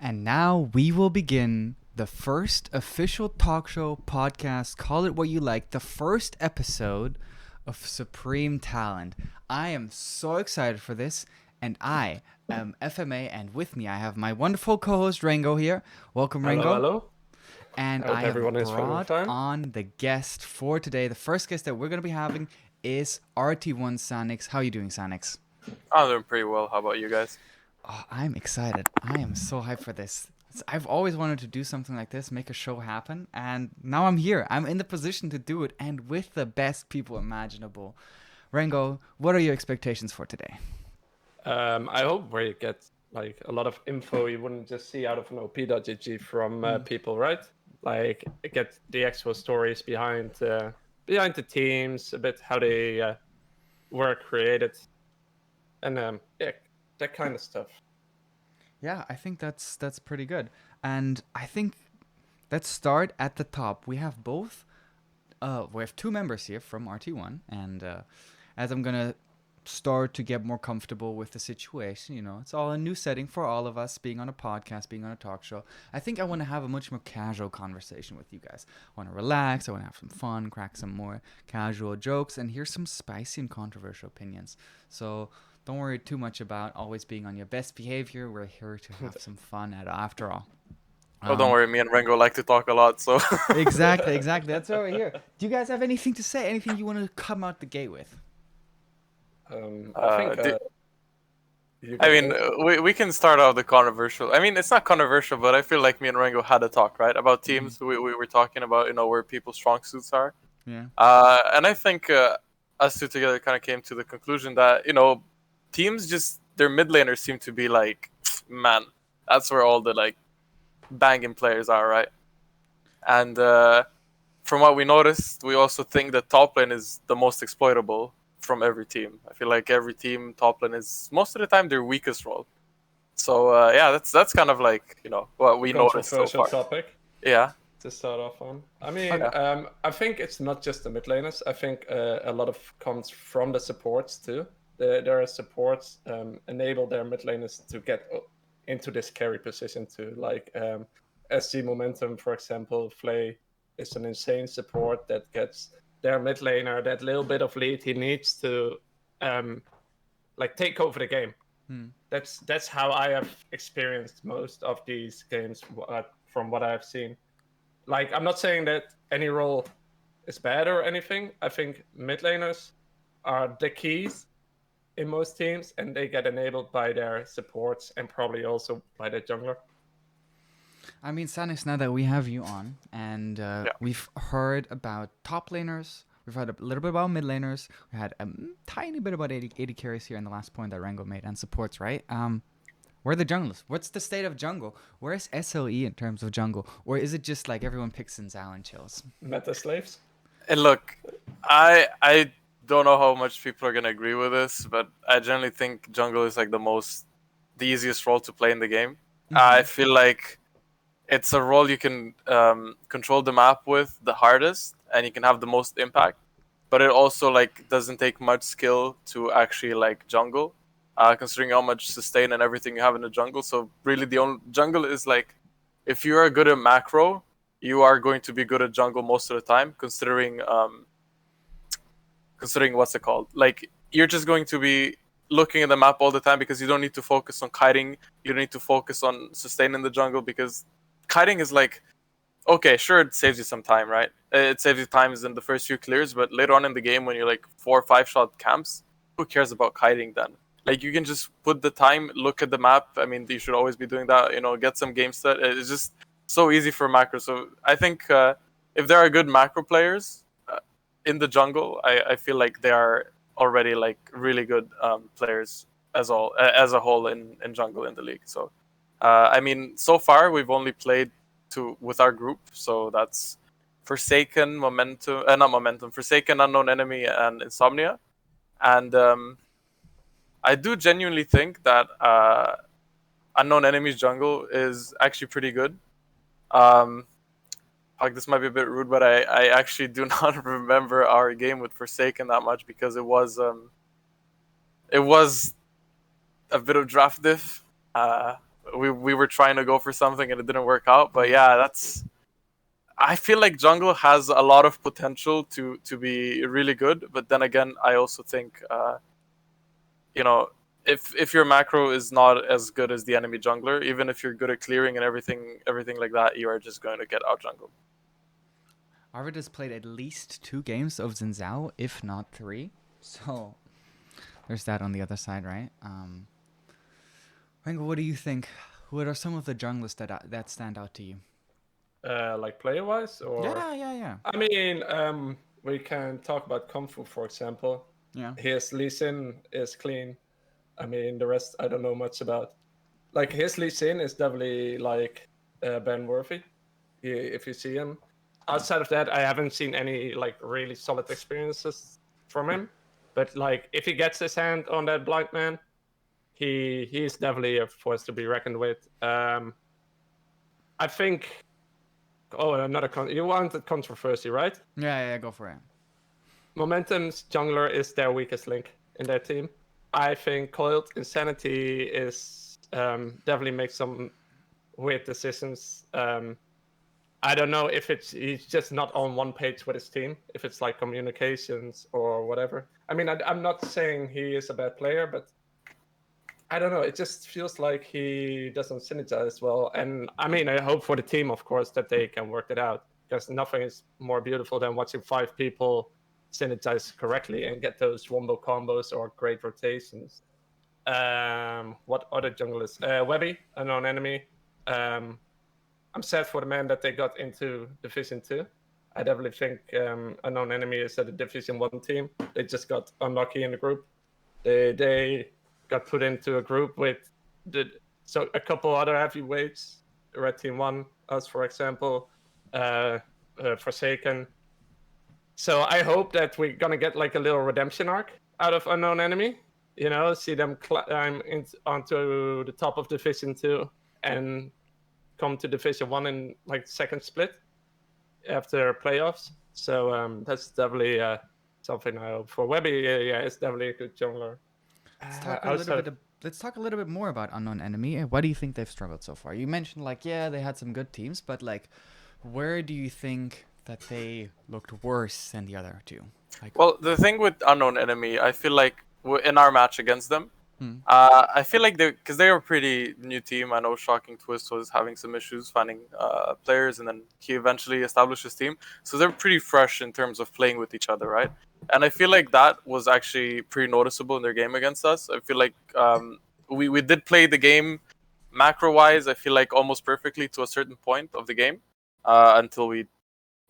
And now we will begin the first official talk show podcast, call it what you like, the first episode of Supreme Talent. I am so excited for this, and I am FMA, and with me I have my wonderful co-host Rango here. Welcome, Hello, Rango. hello. And I hope I have everyone is feeling brought fine. on the guest for today. The first guest that we're going to be having is RT1 Sanix. How are you doing, Sanix? I'm doing pretty well. How about you guys? Oh, I'm excited. I am so hyped for this. I've always wanted to do something like this, make a show happen, and now I'm here. I'm in the position to do it, and with the best people imaginable. Rango, what are your expectations for today? I hope we get like a lot of info you wouldn't just see out of an op.gg from people, right? Like get the actual stories behind the teams, a bit how they were created, and yeah, that kind of stuff. Yeah, I think that's pretty good. And I think let's start at the top. We have we have two members here from RT1, and as I'm gonna start to get more comfortable with the situation, it's all a new setting for all of us, being on a podcast, being on a talk show. I think I want to have a much more casual conversation with you guys. I want to relax, I want to have some fun, crack some more casual jokes, and hear some spicy and controversial opinions. So don't worry too much about always being on your best behavior. We're here to have some fun after all. Oh, don't worry. Me and Rengo like to talk a lot, so. Exactly. That's over here. Do you guys have anything to say? Anything you want to come out the gate with? I think. We can start off the controversial. I mean, it's not controversial, but I feel like me and Rengo had a talk, right, about teams. We were talking about where people's strong suits are. Yeah. And I think us two together kind of came to the conclusion that teams just their mid laners seem to be like, man, that's where all the like banging players are, right? And from what we noticed, we also think that top lane is the most exploitable from every team. I feel like every team top lane is most of the time their weakest role. So yeah, that's kind of like what we noticed so far. Topic. Yeah. To start off on, I mean, Okay. I think it's not just the mid laners. I think a lot of comes from the supports too. There are supports enable their mid laners to get into this carry position too. Like SC Momentum, for example, Flay is an insane support that gets their mid laner that little bit of lead he needs to like take over the game. That's how I have experienced most of these games from what I've seen. Like, I'm not saying that any role is bad or anything. I think mid laners are the keys in most teams, and they get enabled by their supports and probably also by their jungler. I mean, Sanix, now that we have you on, and we've heard about top laners, we've heard a little bit about mid laners, we had a tiny bit about 80 carries here in the last point that Rango made, and supports, right? Where are the junglers? What's the state of jungle? Where's SLE in terms of jungle? Or is it just like everyone picks Xin Zhao and chills? Meta slaves? And look, I don't know how much people are going to agree with this, but I generally think jungle is like the easiest role to play in the game. Mm-hmm. I feel like it's a role you can control the map with the hardest, and you can have the most impact. But it also like doesn't take much skill to actually like jungle. Considering how much sustain and everything you have in the jungle. So really the only jungle is like, if you are good at macro, you are going to be good at jungle most of the time, considering what's it called? Like, you're just going to be looking at the map all the time because you don't need to focus on kiting. You don't need to focus on sustaining the jungle because kiting is like, okay, sure, it saves you some time, right? It saves you time in the first few clears, but later on in the game when you're like 4 or 5 shot camps, who cares about kiting then? Like, you can just put the time, look at the map. I mean, you should always be doing that, get some game set. It's just so easy for macro. So I think if there are good macro players in the jungle, I feel like they are already like really good players as a whole in jungle in the league. So, I mean, so far we've only played with our group. So that's Forsaken, Forsaken, Unknown Enemy, and Insomnia. And I do genuinely think that Unknown Enemy's jungle is actually pretty good. Like, this might be a bit rude, but I actually do not remember our game with Forsaken that much because it was a bit of draft diff. we were trying to go for something and it didn't work out. But yeah, that's. I feel like jungle has a lot of potential to be really good, but then again, I also think you know, if your macro is not as good as the enemy jungler, even if you're good at clearing and everything like that, you are just going to get out jungled. Arvid has played at least 2 games of Xin Zhao, if not 3. So there's that on the other side, right? Rengo, what do you think? What are some of the junglers that stand out to you? Like player wise, or Yeah. I mean, we can talk about Kung Fu, for example. Yeah. His Lee Sin is clean. I mean, the rest I don't know much about. Like his Lee Sin is definitely like Ben Worthy, if you see him. Outside of that, I haven't seen any like really solid experiences from him. But like, if he gets his hand on that blind man, he's definitely a force to be reckoned with. I think. Oh, another you wanted controversy, right? Yeah, go for it. Momentum's jungler is their weakest link in their team. I think Coiled Insanity is definitely makes some weird decisions. I don't know if he's just not on one page with his team, if it's like communications or whatever. I mean, I'm not saying he is a bad player, but I don't know. It just feels like he doesn't synergize well. And I mean, I hope for the team, of course, that they can work it out, because nothing is more beautiful than watching 5 people synergize correctly and get those wombo combos or great rotations. What other junglers? Webby, unknown enemy. I'm sad for the man that they got into Division 2. I definitely think unknown enemy is at the Division 1 team. They just got unlucky in the group. They got put into a group with a couple other heavyweights, Red Team 1, us for example, Forsaken. So I hope that we're gonna get like a little redemption arc out of unknown enemy. You know, see them climb onto the top of Division 2 and come to Division 1 in like second split after playoffs. So that's definitely something I hope for. Webby, yeah, it's definitely a good jungler. Let's talk a little bit more about Unknown Enemy. Why do you think they've struggled so far? You mentioned like, yeah, they had some good teams, but like, where do you think that they looked worse than the other two? Like, well, the thing with Unknown Enemy, I feel like in our match against them, I feel like because they're a pretty new team. I know Shocking Twist was having some issues finding players, and then he eventually established his team. So they're pretty fresh in terms of playing with each other, right? And I feel like that was actually pretty noticeable in their game against us. I feel like we did play the game macro-wise, I feel like almost perfectly to a certain point of the game until we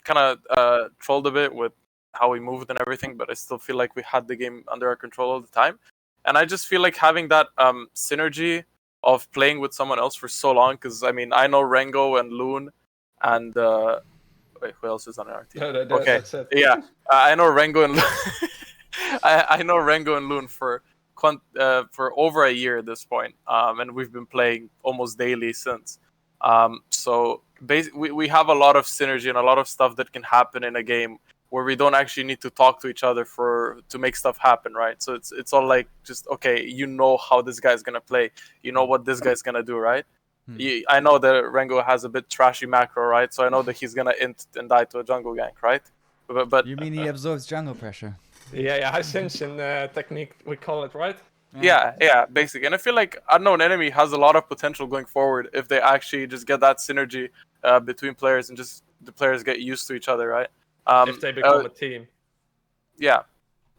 kind of trolled a bit with how we moved and everything, but I still feel like we had the game under our control all the time. And I just feel like having that synergy of playing with someone else for so long, because I mean, I know Rengo and Loon and wait, who else is on our team? Okay, that's it. yeah, I know Rengo and I know Rengo and Loon for over a year at this point, and we've been playing almost daily since. So basically, we have a lot of synergy and a lot of stuff that can happen in a game where we don't actually need to talk to each other to make stuff happen, right? So it's all like just okay, you know how this guy's gonna play, you know what this guy's gonna do, right? I know that Rengo has a bit trashy macro, right? So I know that he's gonna int and die to a jungle gank, right? But you mean he absorbs jungle pressure? Yeah, high tension technique we call it, right? Yeah, basically. And I feel like Unknown Enemy has a lot of potential going forward if they actually just get that synergy between players and just the players get used to each other, right? If they become a team. Yeah,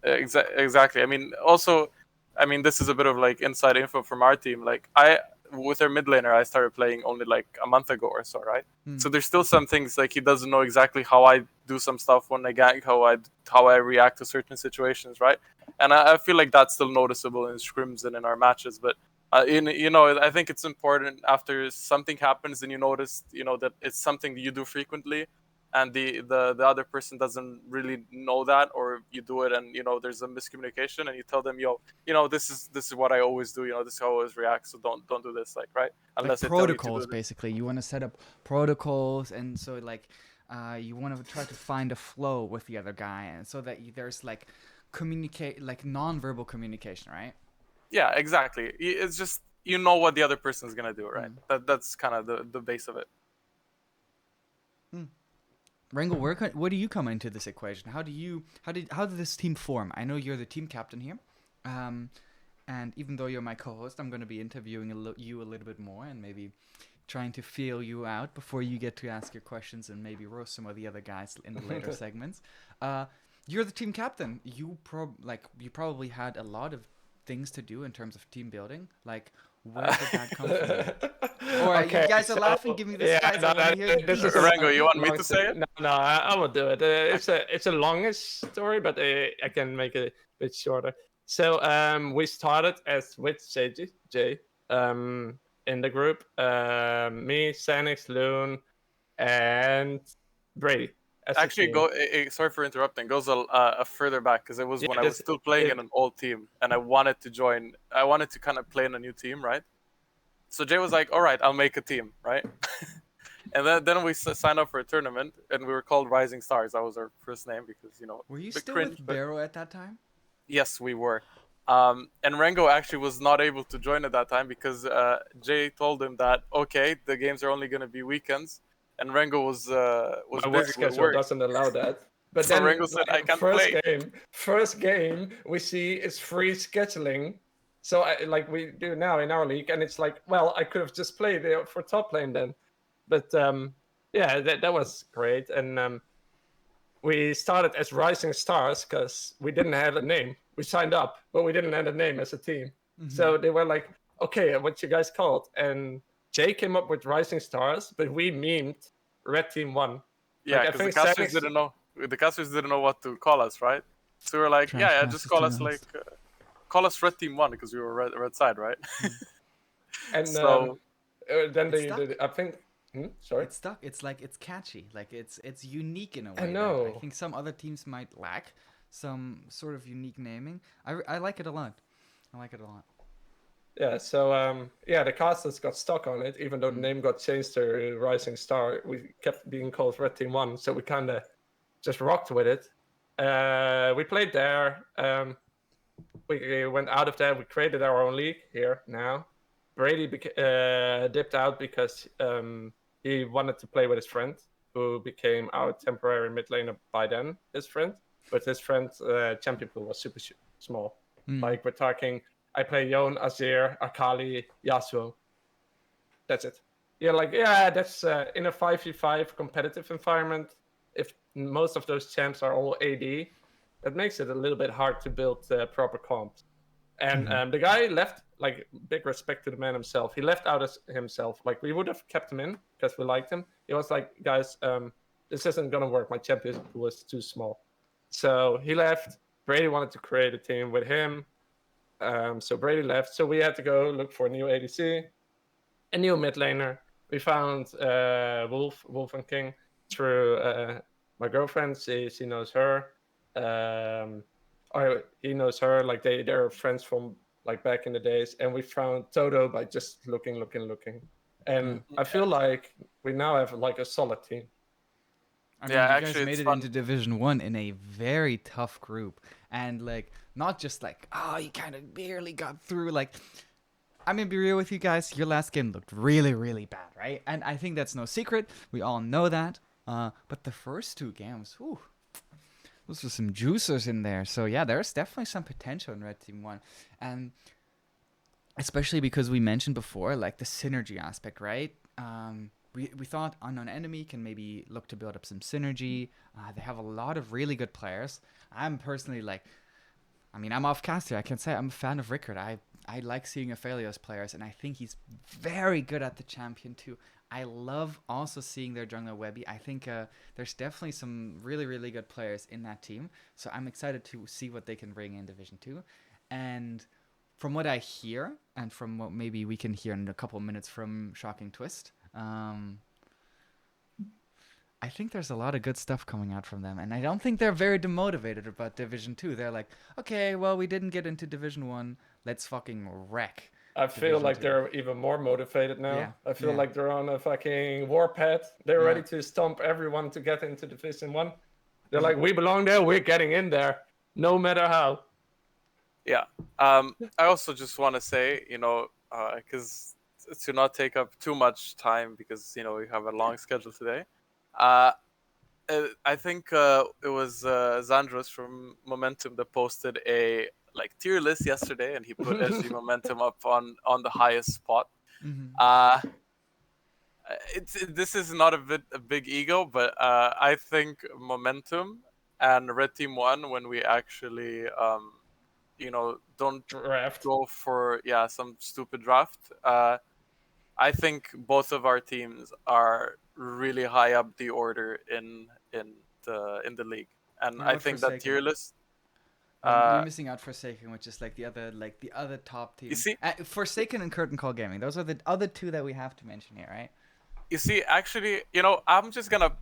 exactly. I mean, also, I mean, this is a bit of like inside info from our team. Like, with our mid laner, I started playing only like a month ago or so, right? So there's still some things like he doesn't know exactly how I do some stuff when I gank, how I react to certain situations, right? And I feel like that's still noticeable in scrims and in our matches. But I think it's important after something happens and you notice, that it's something that you do frequently, and the other person doesn't really know that, or you do it and there's a miscommunication, and you tell them, this is what I always do, this is how I always react, so don't do this, like, right? Unless like protocols, basically. You want to set up protocols, and so like you want to try to find a flow with the other guy, and so that there's like non-verbal communication, right? Yeah, exactly. It's just you know what the other person is gonna do, right? That's kind of the base of it. Rango, where do you come into this equation? How did this team form? I know you're the team captain here, and even though you're my co-host, I'm going to be interviewing you a little bit more and maybe trying to feel you out before you get to ask your questions and maybe roast some of the other guys in the later segments. You're the team captain. You probably had a lot of things to do in terms of team building. Like, where did that come from? Or Okay, you guys are so, laughing. Give me the spice. no, I want to hear the this beats. is Rango, you want me long to say it? No, I will do it. It's a longish story, but I can make it a bit shorter. So we started as with Jay in the group. Me, Sanix, Loon, and Brady. As a Actually, team. sorry for interrupting. Goes a further back because it was Yeah, when I was still playing in an old team, and I wanted to join. I wanted to kind of play in a new team, right? So Jay was like, "All right, I'll make a team, right?" And then we signed up for a tournament, and we were called Rising Stars. That was our first name because Were you bit still cringe, with but Barrow at that time? yes, we were. And Rengo actually was not able to join at that time because Jay told him that okay, the games are only going to be weekends, and Rengo was My work busy with schedule work. doesn't allow that. But So then, Rengo said, "I can't play." first game we see is free scheduling. So like we do now in our league, and it's like, well, I could have just played for top lane then. But yeah, that was great, and we started as Rising Stars because we didn't have a name. We signed up, but we didn't have a name as a team. So they were like, okay, what you guys called? And Jay came up with Rising Stars, but we memed Red Team 1. Yeah, Like, I because the think casters Sanix- didn't know. The casters didn't know what to call us, right? So we were like, Trash yeah, just call us casters. call us Red Team 1 because we were red side, right? And So then It's stuck. I think, sorry. It's stuck. It's like it's catchy. Like it's unique in a way. I that know. I think some other teams might lack some sort of unique naming. I like it a lot. I like it a lot. Yeah, so yeah, the casters got stuck on it, even though the name got changed to Rising Star. We kept being called Red Team 1, so we kind of just rocked with it. We played there. We went out of that. We created our own league here now. Brady dipped out because he wanted to play with his friend, who became our temporary mid laner by then, his friend. But his friend's champion pool was super small. Like, we're talking, I play Yon, Azir, Akali, Yasuo. That's it. Yeah, like, yeah, that's in a 5v5 competitive environment. If most of those champs are all AD, that makes it a little bit hard to build proper comps. And the guy left, like, big respect to the man himself. He left out as himself. Like, we would have kept him in because we liked him. He was like, guys, this isn't going to work. My champion pool was too small. So he left. Brady wanted to create a team with him. So Brady left. So we had to go look for a new ADC, a new mid laner. We found Wolf and King through my girlfriend. She knows her. Or he knows her. Like they're friends from like back in the days. And we found Toto by just looking. And I feel like we now have like a solid team. I mean, Yeah, you actually, guys made it's it fun. into Division 1 in a very tough group. And, like, not just like, oh, you kind of barely got through. Like, I'm going to be real with you guys. Your last game looked really, really bad, right? And I think that's no secret. We all know that. But the first two games, whew, those were some juicers in there. So, yeah, there's definitely some potential in Red Team 1. And especially because we mentioned before, like, the synergy aspect, right? We thought Unknown Enemy can maybe look to build up some synergy. They have a lot of really good players. I'm personally like, I mean, I'm off caster. I can say I'm a fan of Rickard. I like seeing Aphelios players, and I think he's very good at the champion too. I love also seeing their jungler Webby. I think there's definitely some really, really good players in that team. So I'm excited to see what they can bring in Division 2. And from what I hear, and from what maybe we can hear in a couple of minutes from Shocking Twist, I think there's a lot of good stuff coming out from them, and I don't think they're very demotivated about Division 2. They're like, okay, well, we didn't get into Division 1. Let's fucking wreck. I feel Division like 2. they're even more motivated now. Yeah, I feel yeah. like they're on a fucking warpath. They're Yeah. ready to stomp everyone to get into Division 1. They're like, we belong there, we're getting in there, no matter how. Yeah. I also just want to say, because to not take up too much time, because we have a long schedule today. Uh, I think it was Zandros from Momentum that posted a tier list yesterday, and he put SG Momentum up on the highest spot. Mm-hmm. This is not a big ego, but I think Momentum and Red Team One, when we actually don't Draft. go for some stupid draft. I think both of our teams are really high up the order in the league, and What I about think that tier Forsaken? list. You're Uh, missing out Forsaken, which is like the other top you team. see, Forsaken and Curtain Call Gaming. Those are the other two that we have to mention here, right? actually, I'm just gonna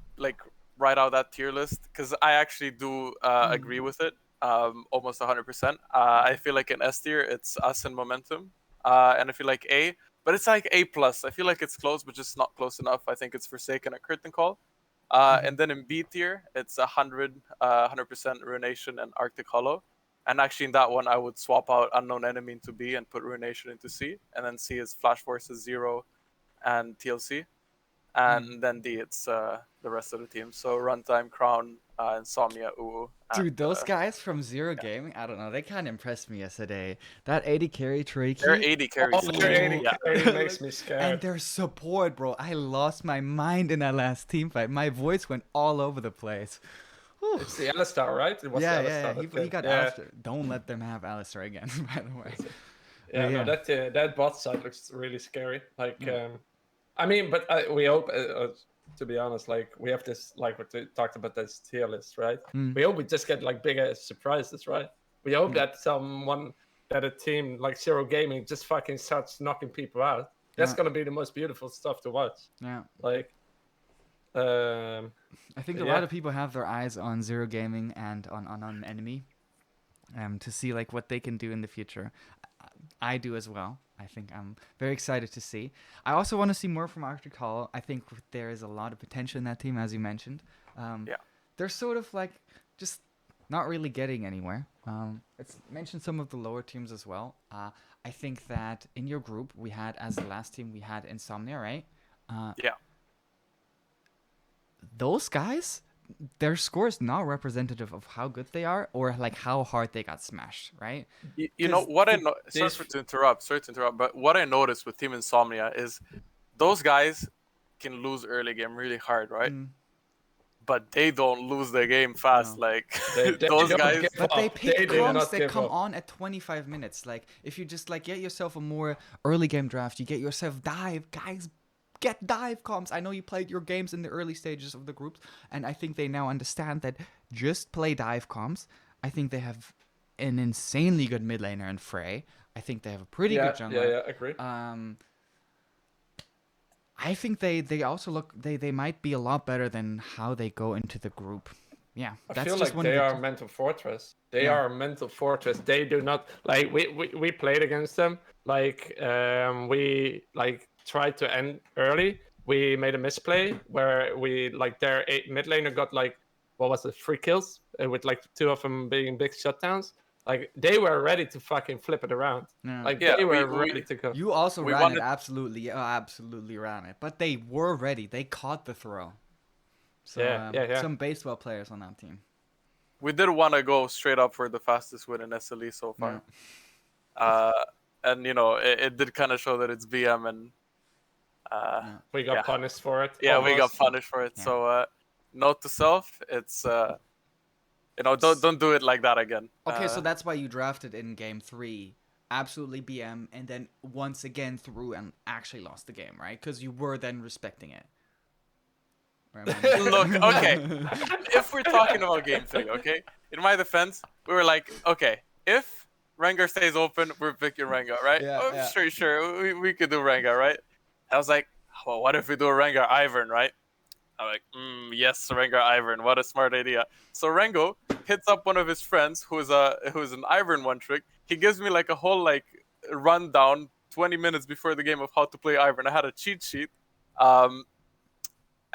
write out that tier list because I actually do agree with it, almost 100%. I feel like in S tier, it's us and Momentum, and I feel like A, but it's like A plus. I feel like it's close, but just not close enough. I think it's Forsaken and Curtain Call. And then in B tier, it's 100% Ruination and Arctic Hollow. And actually, in that one, I would swap out Unknown Enemy into B and put Ruination into C. And then C is Flash Forces 0 and TLC. And then D, it's the rest of the team. So Runtime, Crown, Insomnia, Uwu. Dude, those guys from Zero Gaming, I don't know, they kind of impressed me yesterday. That 80 carry They're Tricky. 80 carries. Oh, their 80 Yeah. carry makes me And scared. their support, bro. I lost my mind in that last team fight. My voice went all over the place. Whew. It's the Alistar, right? It was Yeah, the yeah, Alistar yeah. He got yeah. Alistair. Don't let them have Alistair again, by the way. Yeah, Yeah. no, that bot side looks really scary. Like, Yeah. I mean, but we hope, to be honest, like we have this, like we talked about this tier list, right? Mm. We hope we just get like bigger surprises, right? We hope Yeah. that a team like Zero Gaming just fucking starts knocking people out. That's Yeah. gonna be the most beautiful stuff to watch. Yeah. Like, I think a yeah. lot of people have their eyes on Zero Gaming and on Enemy, to see like what they can do in the future. I do as well. I think I'm very excited to see. I also want to see more from Arctic Hollow. I think there is a lot of potential in that team, as you mentioned. Yeah. They're sort of like just not really getting anywhere. It's mentioned some of the lower teams as well. I think that in your group we had, as the last team, we had Insomnia, right? Yeah. Those guys, their score is not representative of how good they are or like how hard they got smashed, right? You know 'Cause what I the- know? Sorry to interrupt. But what I noticed with Team Insomnia is those guys can lose early game really hard, right? Mm. But they don't lose the game fast. No. Like They those don't guys. give But they up. pick They do comps not that give come up. on at 25 minutes. Like, if you just, like, get yourself a more early game draft, you get yourself dive. Guys, get dive comps. I know you played your games in the early stages of the groups, and I think they now understand that just play dive comps. I think they have an insanely good mid laner in Frey. I think they have a pretty good jungler. Yeah, agree. I think they also look, they might be a lot better than how they go into the group. Yeah, I that's feel just like one they of the are a mental fortress. They Yeah. are a mental fortress. They do not like we played against them. Like we like tried to end early. We made a misplay where we like their mid laner got like what was it 3 kills with like 2 of them being big shutdowns. Like they were ready to fucking flip it around. Yeah. Like Yeah, they were we- ready to go. You also We ran wanted- it, absolutely, absolutely ran it. But they were ready. They caught the throw. So Yeah. some baseball players on that team. We did want to go straight up for the fastest win in SLE so far. And it did kind of show that it's BM and We got punished for it. Yeah, we got almost. punished for it. Yeah. So note to self, it's don't do it like that again. Okay, so that's why you drafted in game 3, absolutely BM, and then once again through and actually lost the game, right? Because you were then respecting it. Look, okay. If we're talking about game 3, okay? In my defense, we were like, okay, if Rengar stays open, we're picking Rengar, right? Yeah, Oh, yeah. Sure. We could do Rengar, right? I was like, well, what if we do a Rengar Ivern, right? I'm like, yes, Rengar Ivern. What a smart idea. So Rengo hits up one of his friends who's an Ivern one trick. He gives me like a whole like rundown 20 minutes before the game of how to play Ivern. I had a cheat sheet.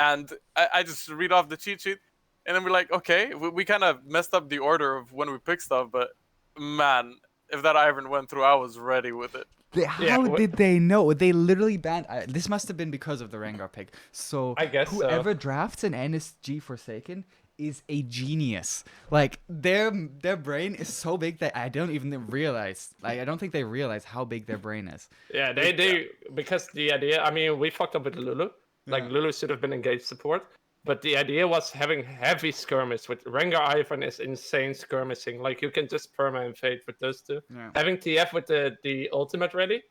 And I just read off the cheat sheet, and then we're like, okay, we kind of messed up the order of when we pick stuff, but man, if that Ivern went through, I was ready with it. How Yeah, did they know? They literally banned. This must have been because of the Rengar pick. So I guess so. whoever drafts an NSG Forsaken is a genius. Like their brain is so big that I don't even realize. Like I don't think they realize how big their brain is. Yeah, they because the idea. I mean, we fucked up with Lulu. Like Yeah. Lulu should have been engaged support, but the idea was having heavy skirmish with Rengar Ivan is insane skirmishing. Like you can just perma and fade with those two. Yeah. Having TF with the ultimate ready.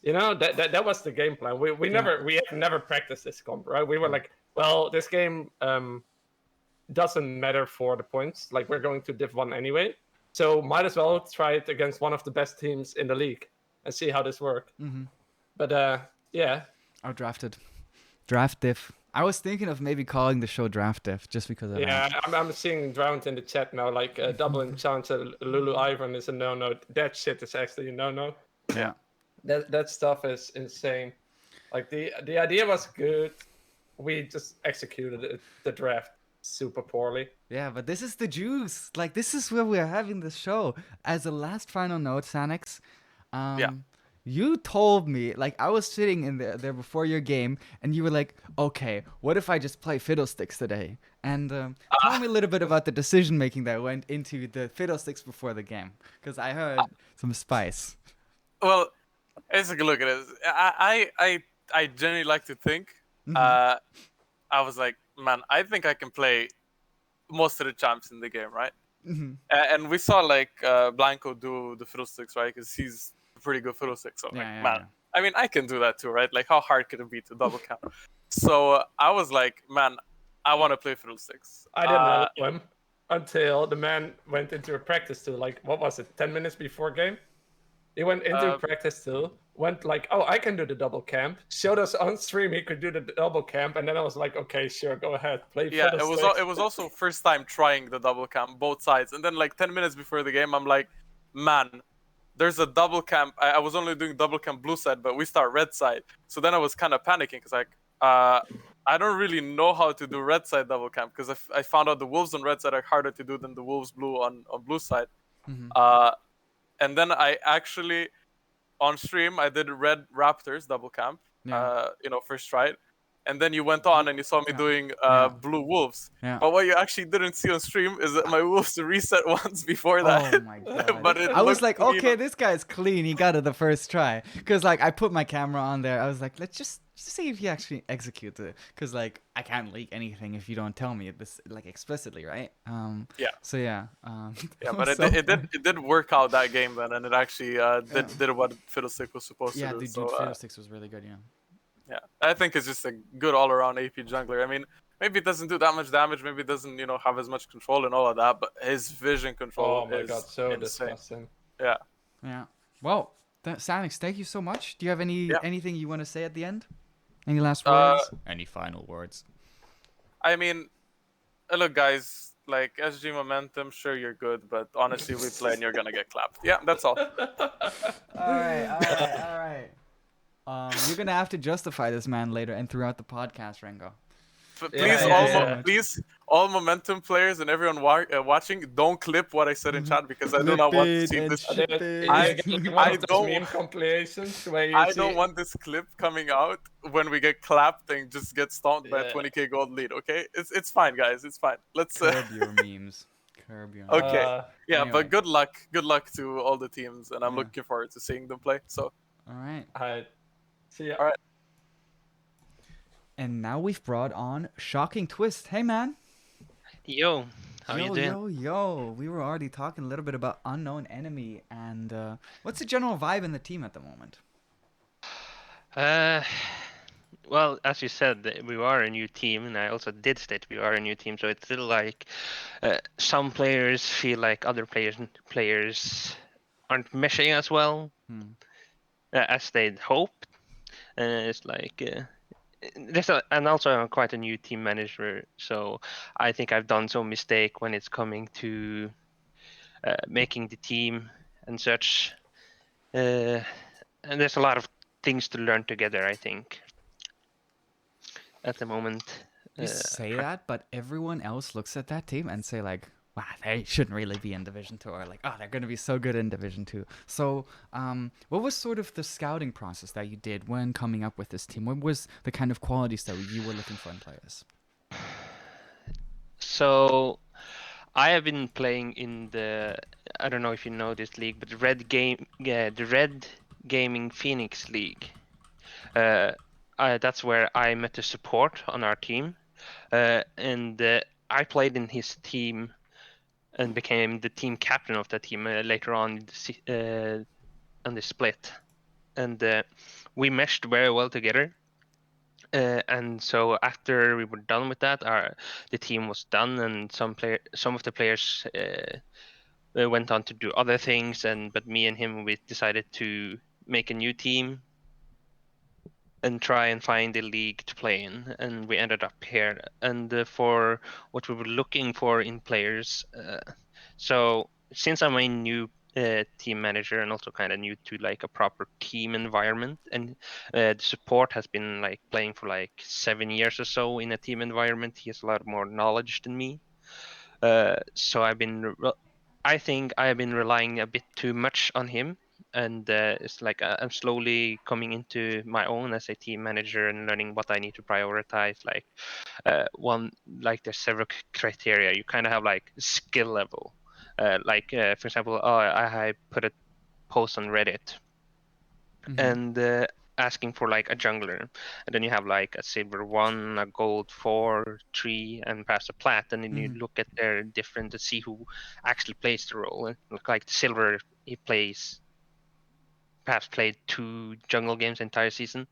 You know that was the game plan. We have never practiced this comp, right? We were like, well, this game doesn't matter for the points. Like we're going to Div 1 anyway, so might as well try it against one of the best teams in the league and see how this works. Mm-hmm. But yeah, Oh, drafted. Draft diff. I was thinking of maybe calling the show Draft Diff just because of yeah, that. I'm seeing Drowned in the chat now. Like double enchant Lulu Ivan is a no. That shit is actually a no. Yeah. That stuff is insane. Like the idea was good. We just executed the draft super poorly. Yeah, but this is the juice. Like this is where we are having the show. As a last final note, Sanix, Yeah. you told me, like I was sitting in there before your game, and you were like, "Okay, what if I just play fiddlesticks today?" And tell me a little bit about the decision making that went into the fiddlesticks before the game, because I heard some spice. Well, let's take a look at it. I generally like to think. Mhm. I was like, man, I think I can play most of the champs in the game, right? Mhm. And we saw like Blanco do the fiddlesticks, right? Because he's a pretty good fiddlestick. So I'm like, man, I mean, I can do that too, right? Like, how hard could it be to double count? So I was like, man, I want to play fiddlesticks. I didn't know him until the man went into a practice too. Like, what was it? 10 minutes before game, he went into practice too. Went like, oh, I can do the double camp. Showed us on stream he could do the double camp, and then I was like, okay, sure, go ahead, play. Yeah, it was also first time trying the double camp, both sides. And then like 10 minutes before the game, I'm like, man, there's a double camp. I was only doing double camp blue side, but we start red side. So then I was kind of panicking because like, I don't really know how to do red side double camp because I found out the wolves on red side are harder to do than the wolves blue on blue side. Mhm. And then I actually on stream I did red raptors double camp. Yeah. First try it. And then you went on and you saw me doing blue wolves. Yeah. But what you actually didn't see on stream is that my wolves reset once before that. Oh my god! But I was looked like, clean. okay, this guy's clean. He got it the first try. Cause like I put my camera on there. I was like, let's just see if he actually executes it. Cause like I can't leak anything if you don't tell me this like explicitly, right? Yeah. So yeah. Yeah, but it did work out that game then, and it actually did what Fiddlestick was supposed Yeah, to do. dude, So Fiddlesticks was really good. Yeah. yeah, I think it's just a good all-around AP jungler. I mean, maybe it doesn't do that much damage, maybe it doesn't have as much control and all of that, but his vision control Oh my is god, so insane. disgusting. Yeah. Yeah. Well, Sanix, thank you so much. Do you have anything you want to say at the end? Any last words? Any final words? I mean, look, guys, like SG Momentum, sure you're good, but honestly, we play and you're gonna get clapped. Yeah, that's all. All right. You're gonna have to justify this man later and throughout the podcast, Rengo. Please, all Momentum players and everyone watching, don't clip what I said in chat because I do not want to see this. I don't meme compilations where you don't want this clip coming out when we get clapped and just get stomped by a 20k gold lead. Okay, it's fine, guys. It's fine. Let's curb your memes. Curb your. Okay. Yeah, anyway. but good luck. Good luck to all the teams, and I'm looking forward to seeing them play. So. All right. See ya. All right. And now we've brought on Shocking Twist. Hey, man. Yo, how you doing? Yo. We were already talking a little bit about Unknown Enemy, and what's the general vibe in the team at the moment? Well, as you said, we are a new team, and I also did state we are a new team. So it's still like some players feel like other players aren't meshing as well as they'd hoped. It's like and also I'm quite a new team manager, so I think I've done some mistake when it's coming to making the team and such. And there's a lot of things to learn together, I think, at the moment. You say that, but everyone else looks at that team and say like, wow, they shouldn't really be in Division Two, or like, oh, they're going to be so good in Division Two. So, what was sort of the scouting process that you did when coming up with this team? What was the kind of qualities that you were looking for in players? So I have been playing in the, I don't know if you know this league, but the Red Gaming Phoenix League. That's where I met the support on our team, and I played in his team and became the team captain of that team later on on the split. And we meshed very well together. And so after we were done with that, the team was done, and some of the players went on to do other things, but me and him, we decided to make a new team and try and find a league to play in, and we ended up here. And for what we were looking for in players, so since I'm a new team manager and also kind of new to like a proper team environment, and the support has been like playing for like 7 years or so in a team environment, he has a lot more knowledge than me. So I think I have been relying a bit too much on him, and it's like I'm slowly coming into my own as a team manager and learning what I need to prioritize. Like like there's several criteria. You kind of have like skill level. For example, I put a post on Reddit Mm-hmm. and asking for like a jungler, and then you have like a silver 1, a gold 4, 3, and perhaps a plat, and then you Mm-hmm. look at their different to see who actually plays the role. And look like the silver, he plays perhaps played 2 jungle games the entire season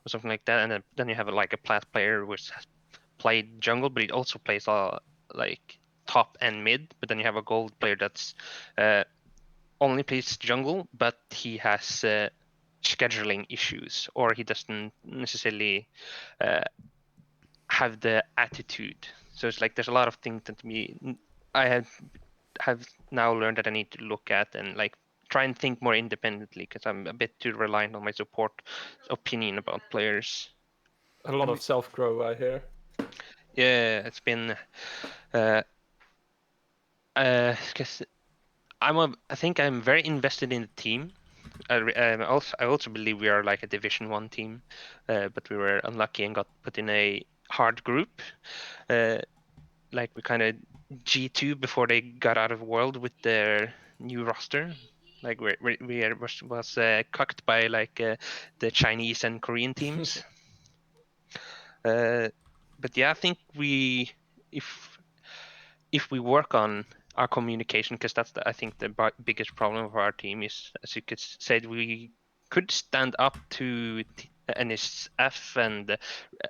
or something like that, and then you have like a plat player which has played jungle, but he also plays like top and mid. But then you have a gold player that's uh, only plays jungle, but he has scheduling issues, or he doesn't necessarily uh, have the attitude. So it's like there's a lot of things that I have now learned that I need to look at and like try and think more independently, because I'm a bit too reliant on my support opinion about players. A lot I of mean, self grow, I hear. Yeah, it's been uh, 'cause I think I'm very invested in the team. I also believe we are like a Division One team, but we were unlucky and got put in a hard group. Uh, like we kind of G2 before they got out of World with their new roster. Like was cucked by like the Chinese and Korean teams. Uh, but yeah, I think if if we work on our communication, because that's I think the biggest problem of our team is, as you could say, we could stand up to NSF and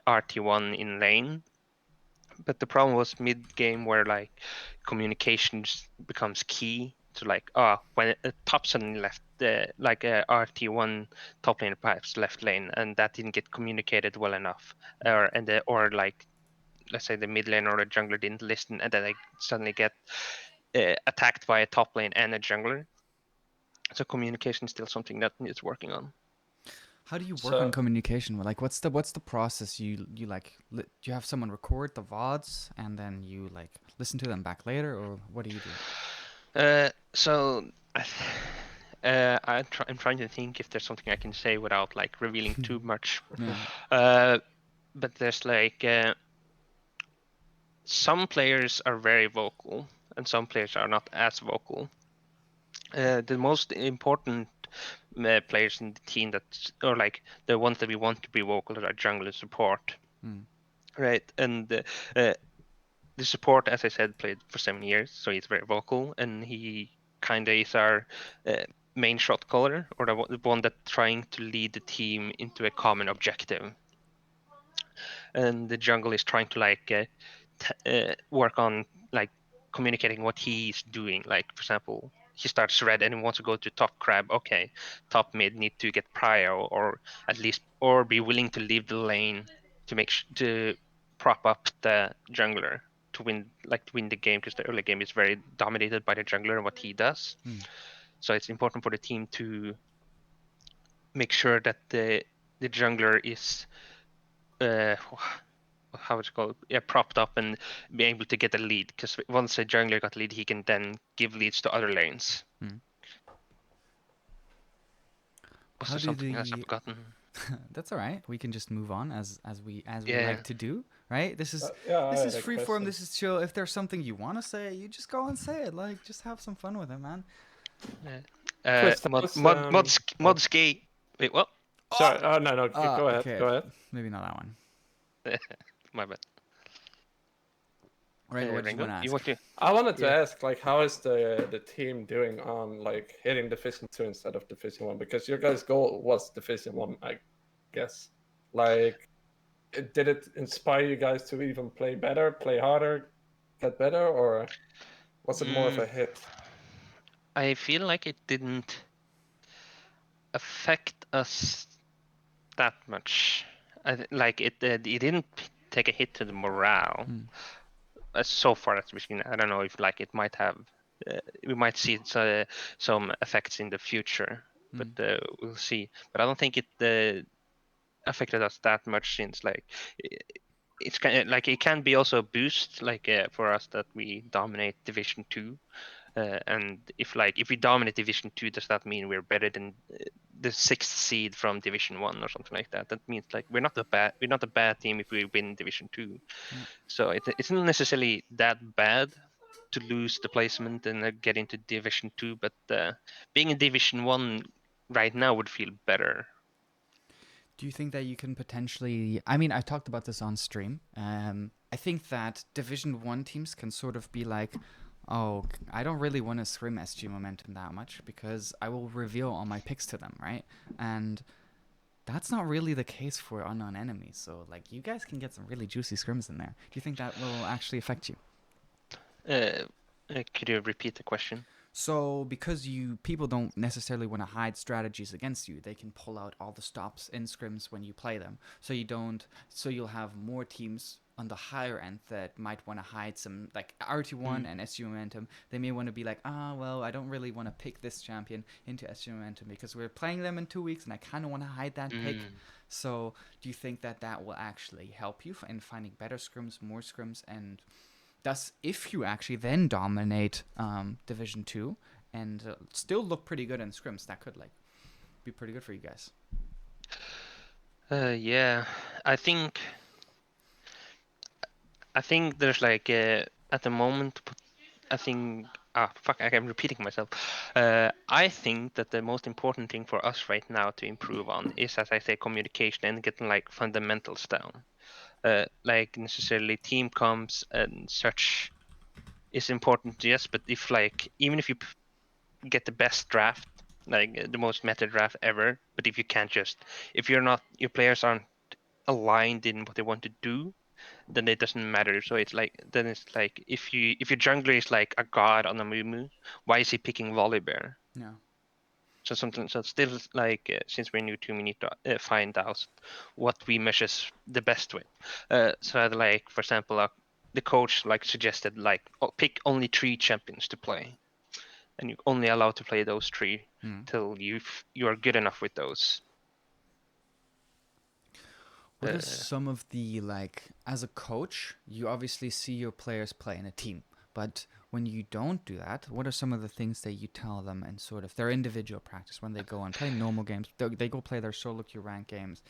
RT1 in lane, but the problem was mid game where like communications becomes key to like when top suddenly left like RT1 top lane perhaps left lane, and that didn't get communicated well enough, or like let's say the mid lane or the jungler didn't listen, and then they suddenly get attacked by a top lane and a jungler. So communication is still something that needs working on. how do you work on So communication? Like, what's the process? You like, do you have someone record the vods and then you like listen to them back later, or what do you do? So I'm trying to think if there's something I can say without like revealing too much. Yeah. Uh, but there's like some players are very vocal and some players are not as vocal. The most important players in the team or like the ones that we want to be vocal are jungle and support, Mm. right? And the support, as I said, played for 7 years, so he's very vocal, and he kind of is our uh, main shot caller, or the one that's trying to lead the team into a common objective. And the jungle is trying to like work on like communicating what he's doing. Like for example, he starts red and he wants to go to top crab. Okay, top mid need to get prior, or at least or be willing to leave the lane to to prop up the jungler to win the game, because the early game is very dominated by the jungler and what he does. Mm. So it's important for the team to make sure that the jungler is uh, how it's called, yeah, propped up and be able to get a lead. Because once a jungler got lead, he can then give leads to other lanes. Was How there do something else I've the forgotten? That's all right. We can just move on as we Yeah. like to do, right? This is Yeah, I this had is a free form. question. This is chill. If there's something you want to say, you just go and say it. Like, just have some fun with it, man. Chris, that was, Mod ski. Wait, what? sorry. Oh no, go ahead. Okay, Go ahead. maybe not that one. My bad. Rango, what did you Ringo, want to ask? you want to? I wanted to Yeah. ask, like, how is the team doing on like hitting Division 2 instead of Division 1? Because your guys' goal was Division 1, I guess. Like, did it inspire you guys to even play better, play harder, get better, or was it more of a hit? I feel like it didn't affect us that much. Like it didn't take a hit to the morale. So far as we've seen, I don't know if like it might have. We might see some effects in the future, but we'll see. But I don't think it affected us that much since like it's kind of like it can be also a boost like for us that we dominate Division 2. And if we dominate Division 2, does that mean we're better than the 6th seed from Division 1 or something like that? That means like we're not a bad team if we win Division 2. Yeah. So it's not necessarily that bad to lose the placement and get into Division 2, but being in Division 1 right now would feel better. Do you think that you can potentially? I mean, I talked about this on stream. I think that Division 1 teams can sort of be like, oh, I don't really want to scrim SG Momentum that much because I will reveal all my picks to them, right? And that's not really the case for unknown enemies. So, like, you guys can get some really juicy scrims in there. Do you think that will actually affect you? Could you repeat the question? So, because people don't necessarily want to hide strategies against you, they can pull out all the stops in scrims when you play them. So you'll have more teams on the higher end that might want to hide some, like RT1 and SG Momentum. They may want to be like, well, I don't really want to pick this champion into SG Momentum because we're playing them in 2 weeks and I kind of want to hide that pick. So, do you think that will actually help you in finding better scrims, more scrims, and thus, if you actually then dominate Division 2 and still look pretty good in scrims, that could like be pretty good for you guys. Yeah, I think there's like at the moment, I think I'm repeating myself. I think that the most important thing for us right now to improve on is, as I say, communication and getting like fundamentals down. Like necessarily team comms and such is important, yes, but if like even if you get the best draft, like the most meta draft ever, but if your players aren't aligned in what they want to do, then it doesn't matter. So it's like if your jungler is like a god on a Mumu, why is he picking Volibear? Yeah. So still like since we're new team, we need to find out what we measures the best with. So like for example, the coach like suggested like pick only 3 champions to play, and you're only allowed to play those 3 till you are good enough with those. What are some of the, like, as a coach, you obviously see your players play in a team, but when you don't do that, what are some of the things that you tell them in sort of their individual practice when they go and play normal games? They go play their solo queue rank games,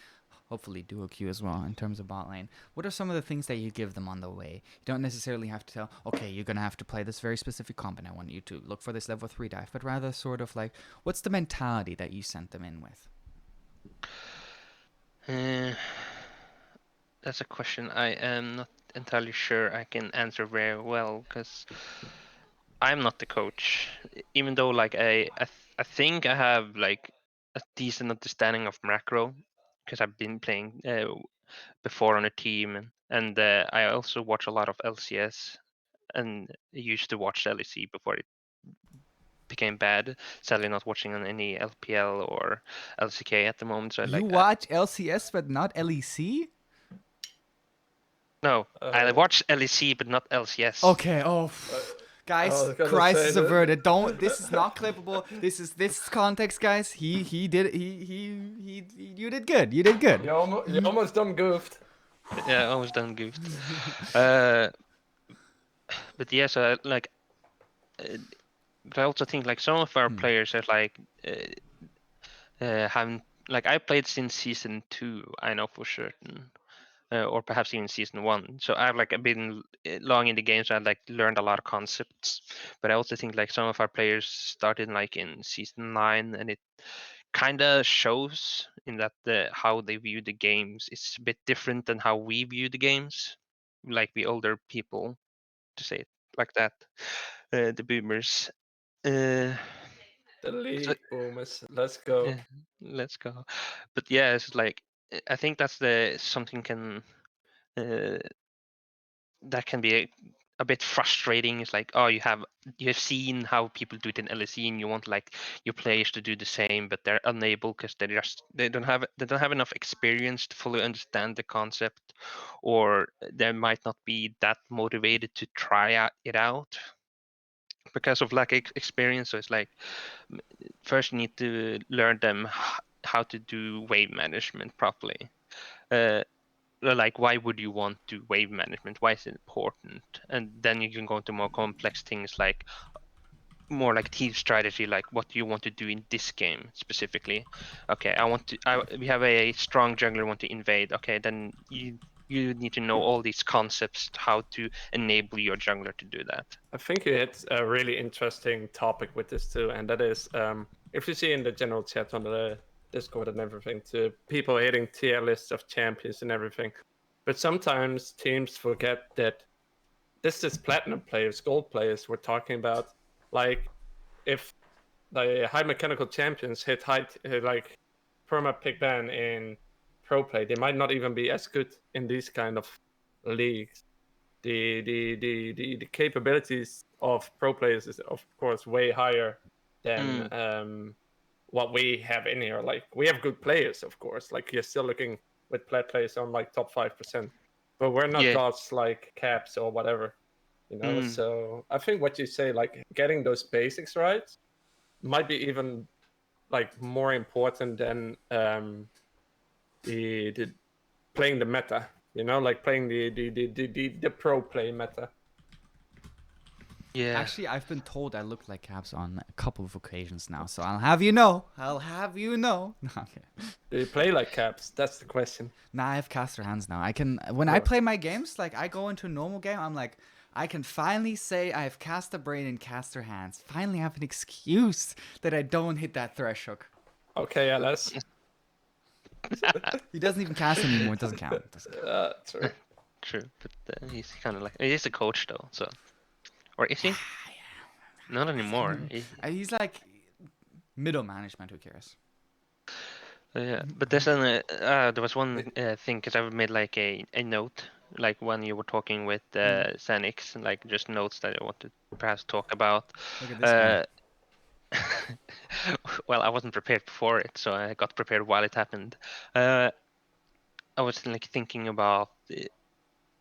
hopefully duo queue as well in terms of bot lane. What are some of the things that you give them on the way? You don't necessarily have to tell, okay, you're going to have to play this very specific comp and I want you to look for this level 3 dive, but rather sort of like, what's the mentality that you sent them in with? That's a question I am not entirely sure I can answer very well because I'm not the coach. Even though like I think I have like a decent understanding of macro because I've been playing before on a team, and I also watch a lot of LCS and used to watch LEC before it became bad. Sadly, not watching on any LPL or LCK at the moment. So You watch LCS but not LEC? No, I watch LEC but not LCS. Okay. Guys, crisis that. averted. Don't. This is not clippable. This is context, guys. He did. He. You did good. You did good. You almost done goofed. Yeah, almost done goofed. Uh, but yeah, so like, but I also think like some of our players are like haven't like I played since season 2. I know for certain. Or perhaps even season 1. So I've like been long in the game, so I've like learned a lot of concepts. But I also think like some of our players started like in season 9, and it kind of shows in that how they view the games is a bit different than how we view the games, like the older people, to say it like that, the boomers. Uh, The so, league boomers. Let's go. uh, let's go. But yeah, it's like I think that's the something can. Uh, that can be a bit frustrating. It's like, oh, you have seen how people do it in LSE, and you want like your players to do the same, but they're unable because they don't have enough experience to fully understand the concept, or they might not be that motivated to it out because of lack of experience. So it's like first you need to learn them how to do wave management properly. Uh, like why would you want to wave management, why is it important, and then you can go into more complex things like more like team strategy, like what do you want to do in this game specifically. Okay, we have a strong jungler want to invade. Okay, then you need to know all these concepts how to enable your jungler to do that. I think you hit a really interesting topic with this too, and that is if you see in the general chat on the Discord and everything, to people hitting tier lists of champions and everything. But sometimes teams forget that this is platinum players, gold players we're talking about. Like if the high mechanical champions hit like perma pick ban in pro play, they might not even be as good in these kind of leagues. The capabilities of pro players is of course way higher than Mm, what we have in here. Like we have good players, of course. Like you're still looking with plat players on like top 5%, but we're not yeah. gods like Caps or whatever, you know. Mm, So I think what you say, like getting those basics right, might be even like more important than the playing the meta. You know, like playing the pro play meta. yeah. Actually, I've been told I look like Caps on a couple of occasions now, so I'll have you know. I'll have you know. No, okay. Do you play like Caps? That's the question. Nah, I have caster hands now. I can when I Oh. play my games, like I go into a normal game, I'm like, I can finally say I have caster brain and caster hands. Finally have an excuse that I don't hit that thresh hook. Okay, LS. He doesn't even cast anymore. It doesn't count. True. True, but he's kind of like he's a coach though, so or is he? Not anymore. He's like middle management. Who cares? Yeah, but there was one thing because I made like a note, like when you were talking with Xenix, and like just notes that I wanted to perhaps talk about. Look at this guy. Uh, well, I wasn't prepared for it, so I got prepared while it happened. Uh, I was like thinking about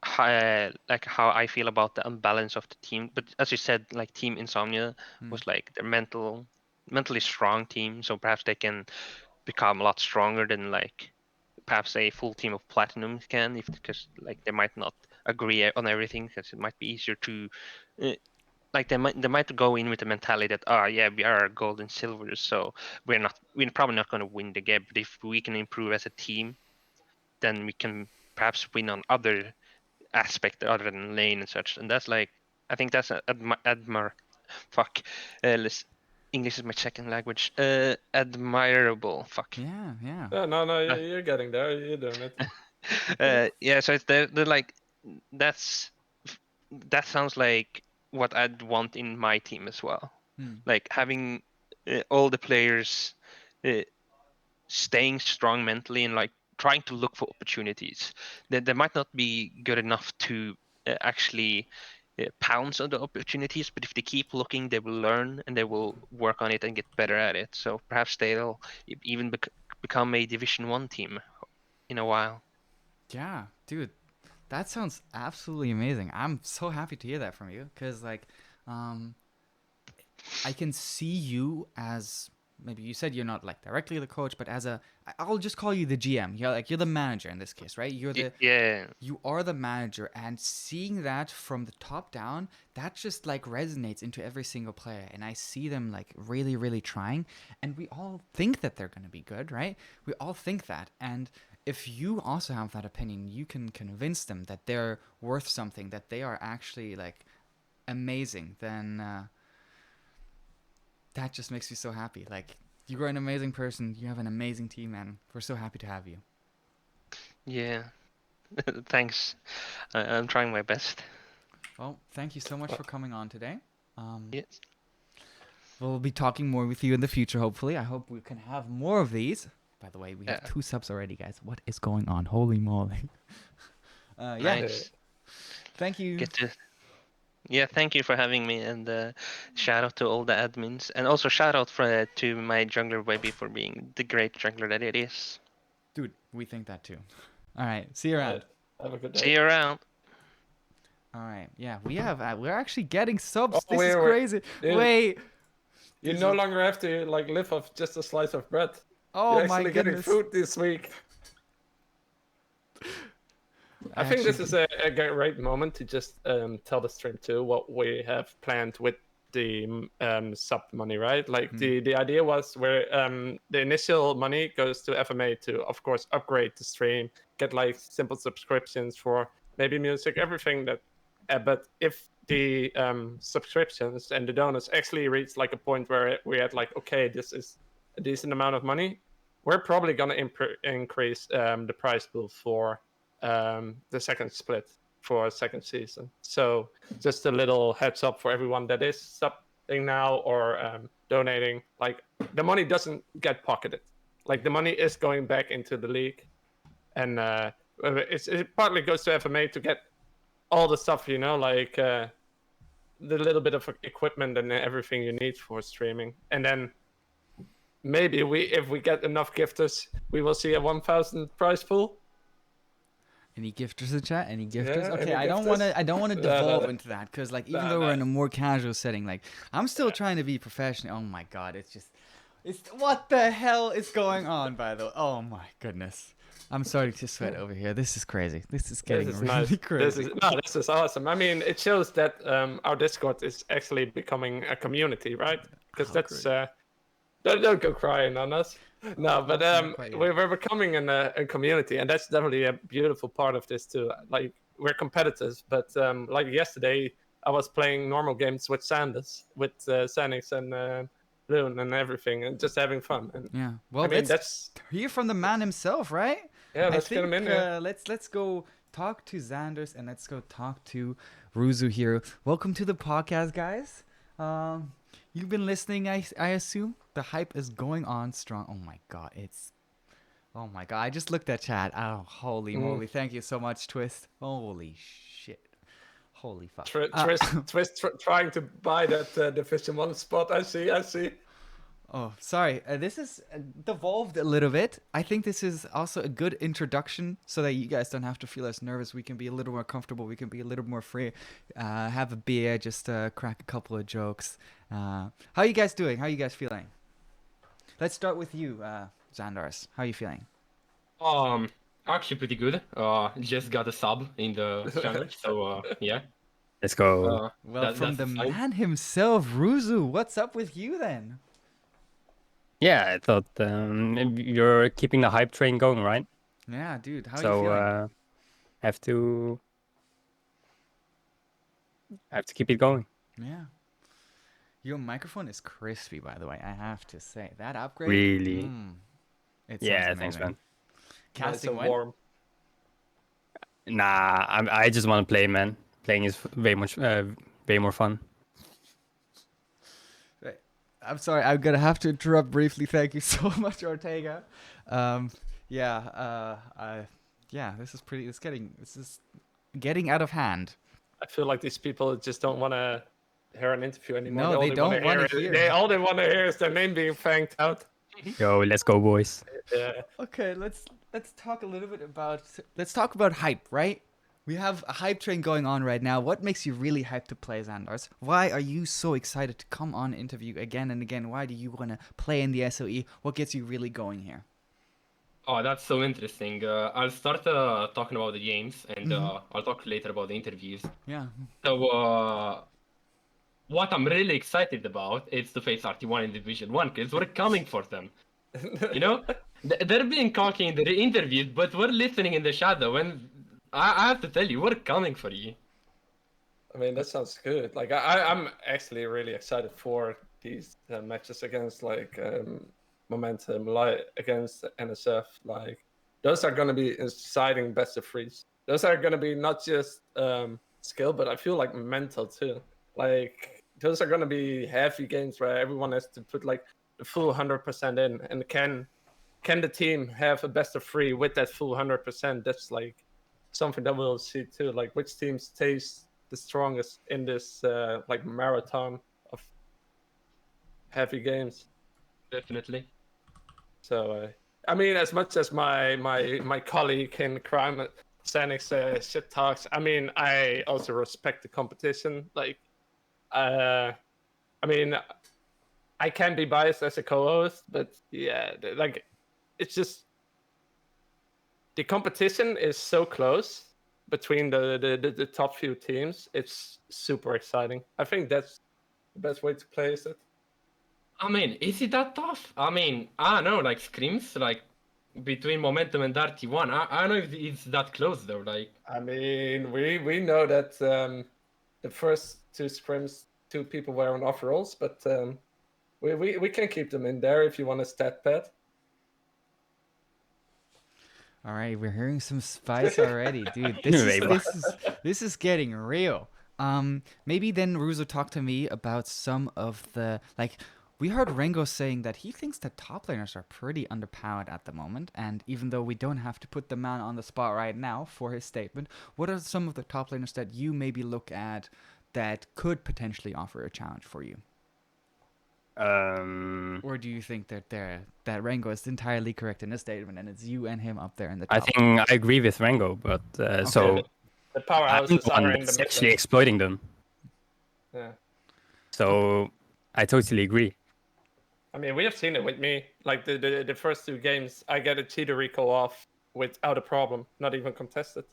how I feel about the imbalance of the team. But as you said, like Team Insomnia was like their mentally strong team, so perhaps they can become a lot stronger than like perhaps a full team of platinum can, if because like they might not agree on everything, because it might be easier to like they might go in with the mentality that yeah, we are gold and silver, so we're probably not going to win the game, but if we can improve as a team, then we can perhaps win on other aspect other than lane and such. And that's like I think that's fuck English is my second language. Admirable. Fuck. Yeah, yeah. Yeah, no, Uh, you're getting there. You're doing it. yeah, so it's they're like that's that sounds like what I'd want in my team as well. Like having all the players uh, staying strong mentally and like trying to look for opportunities. They might not be good enough to actually pounce on the opportunities, but if they keep looking, they will learn and they will work on it and get better at it. So perhaps they'll even become a Division 1 team in a while. Yeah, dude, that sounds absolutely amazing. I'm so happy to hear that from you, because like, I can see you as maybe you said you're not like directly the coach, but I'll just call you the GM. You're the manager in this case, right? Yeah. You are the manager, and seeing that from the top down, that just like resonates into every single player, and I see them like really, really trying, and we all think that they're going to be good, right? We all think that, and if you also have that opinion, you can convince them that they're worth something, that they are actually like amazing, then that just makes me so happy. Like, you are an amazing person, you have an amazing team, and we're so happy to have you. Yeah. Thanks. I'm trying my best. Well, thank you so much for coming on today. Yes. We'll be talking more with you in the future, hopefully. I hope we can have more of these. By the way, we have Yeah. 2 subs already, guys. What is going on? Holy moly. Yeah. Nice. Thank you. Yeah, thank you for having me, and shout out to all the admins, and also shout out to my jungler baby for being the great jungler that it is. Dude, we think that too. All right. See you around. Have a good day. See you around. All right. Yeah, we're actually getting subs. Oh, This wait, is wait. crazy. Dude, Wait. You These no are- longer have to like live off just a slice of bread. Oh You're my actually getting goodness. food this week. I think this is a great moment to just tell the stream too what we have planned with the sub money, right? Like the idea was where the initial money goes to FMA to, of course, upgrade the stream, get like simple subscriptions for maybe music, everything that. But if the subscriptions and the donors actually reach like a point where we had like, okay, this is a decent amount of money, we're probably gonna increase the prize pool for the second split for a second season. So just a little heads up for everyone that is subbing now or donating. Like, the money doesn't get pocketed. Like, the money is going back into the league, and it partly goes to FMA to get all the stuff, you know, like the little bit of equipment and everything you need for streaming, and then maybe if we get enough gifters, we will see a 1,000 prize pool. Any gifters in chat? Any gifters? Yeah, Okay, any I don't want gifters? to. I don't want to No, devolve no. into that because, like, even No, though we're no. in a more casual setting, like, I'm still trying to be professional. Oh my god, it's what the hell is going on? By the way, oh my goodness, I'm starting to sweat over here. This is crazy. This is getting This is really nice. crazy. This is awesome. I mean, it shows that our Discord is actually becoming a community, right? Because Oh, that's great. don't go crying on us. No, but not quite yet. we're becoming a community, and that's definitely a beautiful part of this too. Like, we're competitors, but like yesterday, I was playing normal games with Sanders, with Sanix and Loon and everything, and just having fun. And Yeah. Well, I mean, let's that's hear from the man himself, right? yeah. I Let's think get him in here. let's go talk to Xanders and let's go talk to Ruzu here. Welcome to the podcast, guys. You've been listening, I assume. The hype is going on strong. Oh my god, oh my god. I just looked at chat. Oh, holy moly! Thank you so much, Twist. Holy shit. Holy fuck. Twist trying to buy that Division 1 spot. I see. Oh, sorry. This is devolved a little bit. I think this is also a good introduction so that you guys don't have to feel as nervous. We can be a little more comfortable. We can be a little more free. Have a beer, just crack a couple of jokes. How are you guys doing? How are you guys feeling? Let's start with you, Xandars. How are you feeling? Actually pretty good. Just got a sub in the channel, so yeah. Let's go. Well, from that's the fine. man himself, Ruzu, what's up with you then? Yeah, I thought you're keeping the hype train going, right? Yeah, dude, how are you So feeling? have to keep it going. Yeah. Your microphone is crispy, by the way. I have to say that upgrade. Really? It sounds Yeah, amazing. thanks, man. Casting Nice and when? warm. Nah, I just want to play, man. Playing is way more fun. I'm sorry, I'm gonna have to interrupt briefly. Thank you so much, Ortega. This is getting out of hand. I feel like these people just don't want to hear an interview anymore. No, All they don't wanna is- hear. All they want to hear is their name being fanked out. Yo, let's go, boys. Yeah. Okay, let's talk a little bit about hype, right? We have a hype train going on right now. What makes you really hyped to play Xandars? Why are you so excited to come on interview again and again? Why do you want to play in the SLE? What gets you really going here? Oh, that's so interesting. I'll start talking about the games, and I'll talk later about the interviews. Yeah. So, what I'm really excited about is to face RT1 in Division 1, because we're coming for them. You know? They're being cocky in the interviews, but we're listening in the shadow, and I have to tell you, we're coming for you. I mean, that sounds good. Like, I'm actually really excited for these matches against like Momentum, like against NSF. Like, those are going to be exciting best of threes. Those are going to be not just skill, but I feel like mental too. Like, those are going to be heavy games where everyone has to put like the full 100% in, and can the team have a best of three with that full 100%? That's like something that we'll see too. Like, which team stays the strongest in this like marathon of heavy games. Definitely. So I mean, as much as my colleague in crime Sanix shit talks, I mean, I also respect the competition. Like, I mean, I can be biased as a co-host, but yeah, like, it's just the competition is so close between the top few teams. It's super exciting. I think that's the best way to play it. I mean, is it that tough? I mean, I don't know, like scrims, like between Momentum and RT1. I don't know if it's that close though. Like, I mean, we know that the first two scrims, two people were on off rolls, but we can keep them in there if you want a stat pad. All right, we're hearing some spice already, dude. Wait, what? This is getting real. Maybe then Ruzo talk to me about some of the like. We heard Rengo saying that he thinks that top laners are pretty underpowered at the moment, and even though we don't have to put the man on the spot right now for his statement, what are some of the top laners that you maybe look at that could potentially offer a challenge for you? Or do you think that that Rengo is entirely correct in his statement and it's you and him up there in the top? I think I agree with Rango, but so The I'm powerhouses the one are in the that's mid actually lane. exploiting them. Yeah. So I totally agree. I mean, we have seen it with me. Like the first two games, I get a cheater recall off without a problem, not even contested.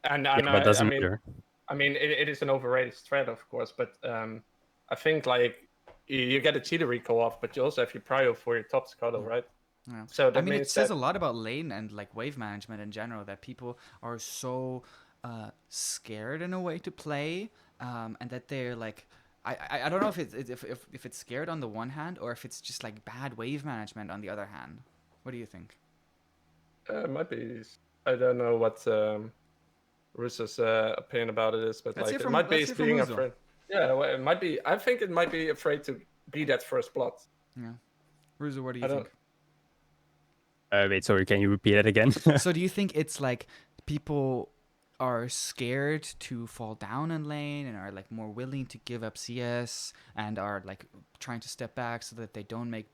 And Yeah, but doesn't matter. I mean, it is an overrated strat, of course, but I think like you get a cheater recall off, but you also have your prio for your top scuttle, right? Yeah. So that I mean, it means says that a lot about lane and like wave management in general that people are so scared in a way to play, and that they're like, I don't know if it's scared on the one hand or if it's just like bad wave management on the other hand. What do you think? it might be. I don't know what Russo's opinion about it is, but Let's hear like it from- might be let's hear from being Russo. afraid. Yeah, well, it might be. I think it might be afraid to be that first blood. Yeah, Ruzo, what do I you don't. think? Wait, sorry, can you repeat that again? So do you think it's like people are scared to fall down in lane and are like more willing to give up CS and are like trying to step back so that they don't make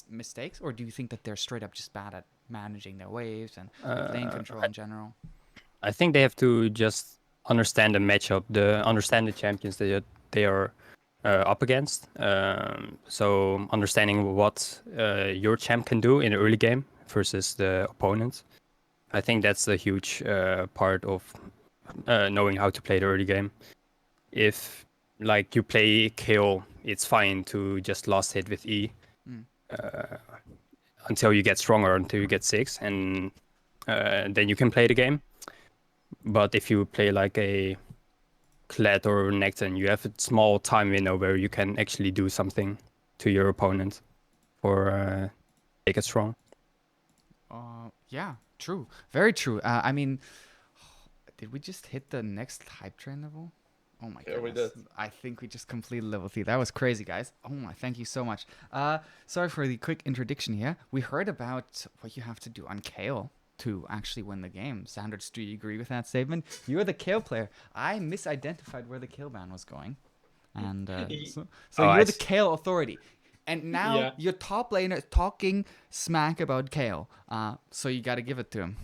mistakes, or do you think that they're straight up just bad at managing their waves and lane control in general? I think they have to just understand the matchup, understand the champions that they are up against. So understanding what your champ can do in the early game versus the opponent. I think that's a huge part of knowing how to play the early game. If like you play kill, it's fine to just last hit with E until you get stronger, until you get 6, and then you can play the game. But if you play like a Kled or Necton, you have a small time window where you can actually do something to your opponent or make it strong. Yeah, true, very true. I mean, did we just hit the next hype train level? Oh my Yeah, we goodness. did. I think we just completed level 3. That was crazy, guys. Oh my, thank you so much. Sorry for the quick introduction here. We heard about what you have to do on Kale to actually win the game. Sanders, do you agree with that statement? You're the Kale player. I misidentified where the Kale ban was going. And so Oh, you're the Kale authority. And now Yeah. your top laner is talking smack about Kale. So you got to give it to him.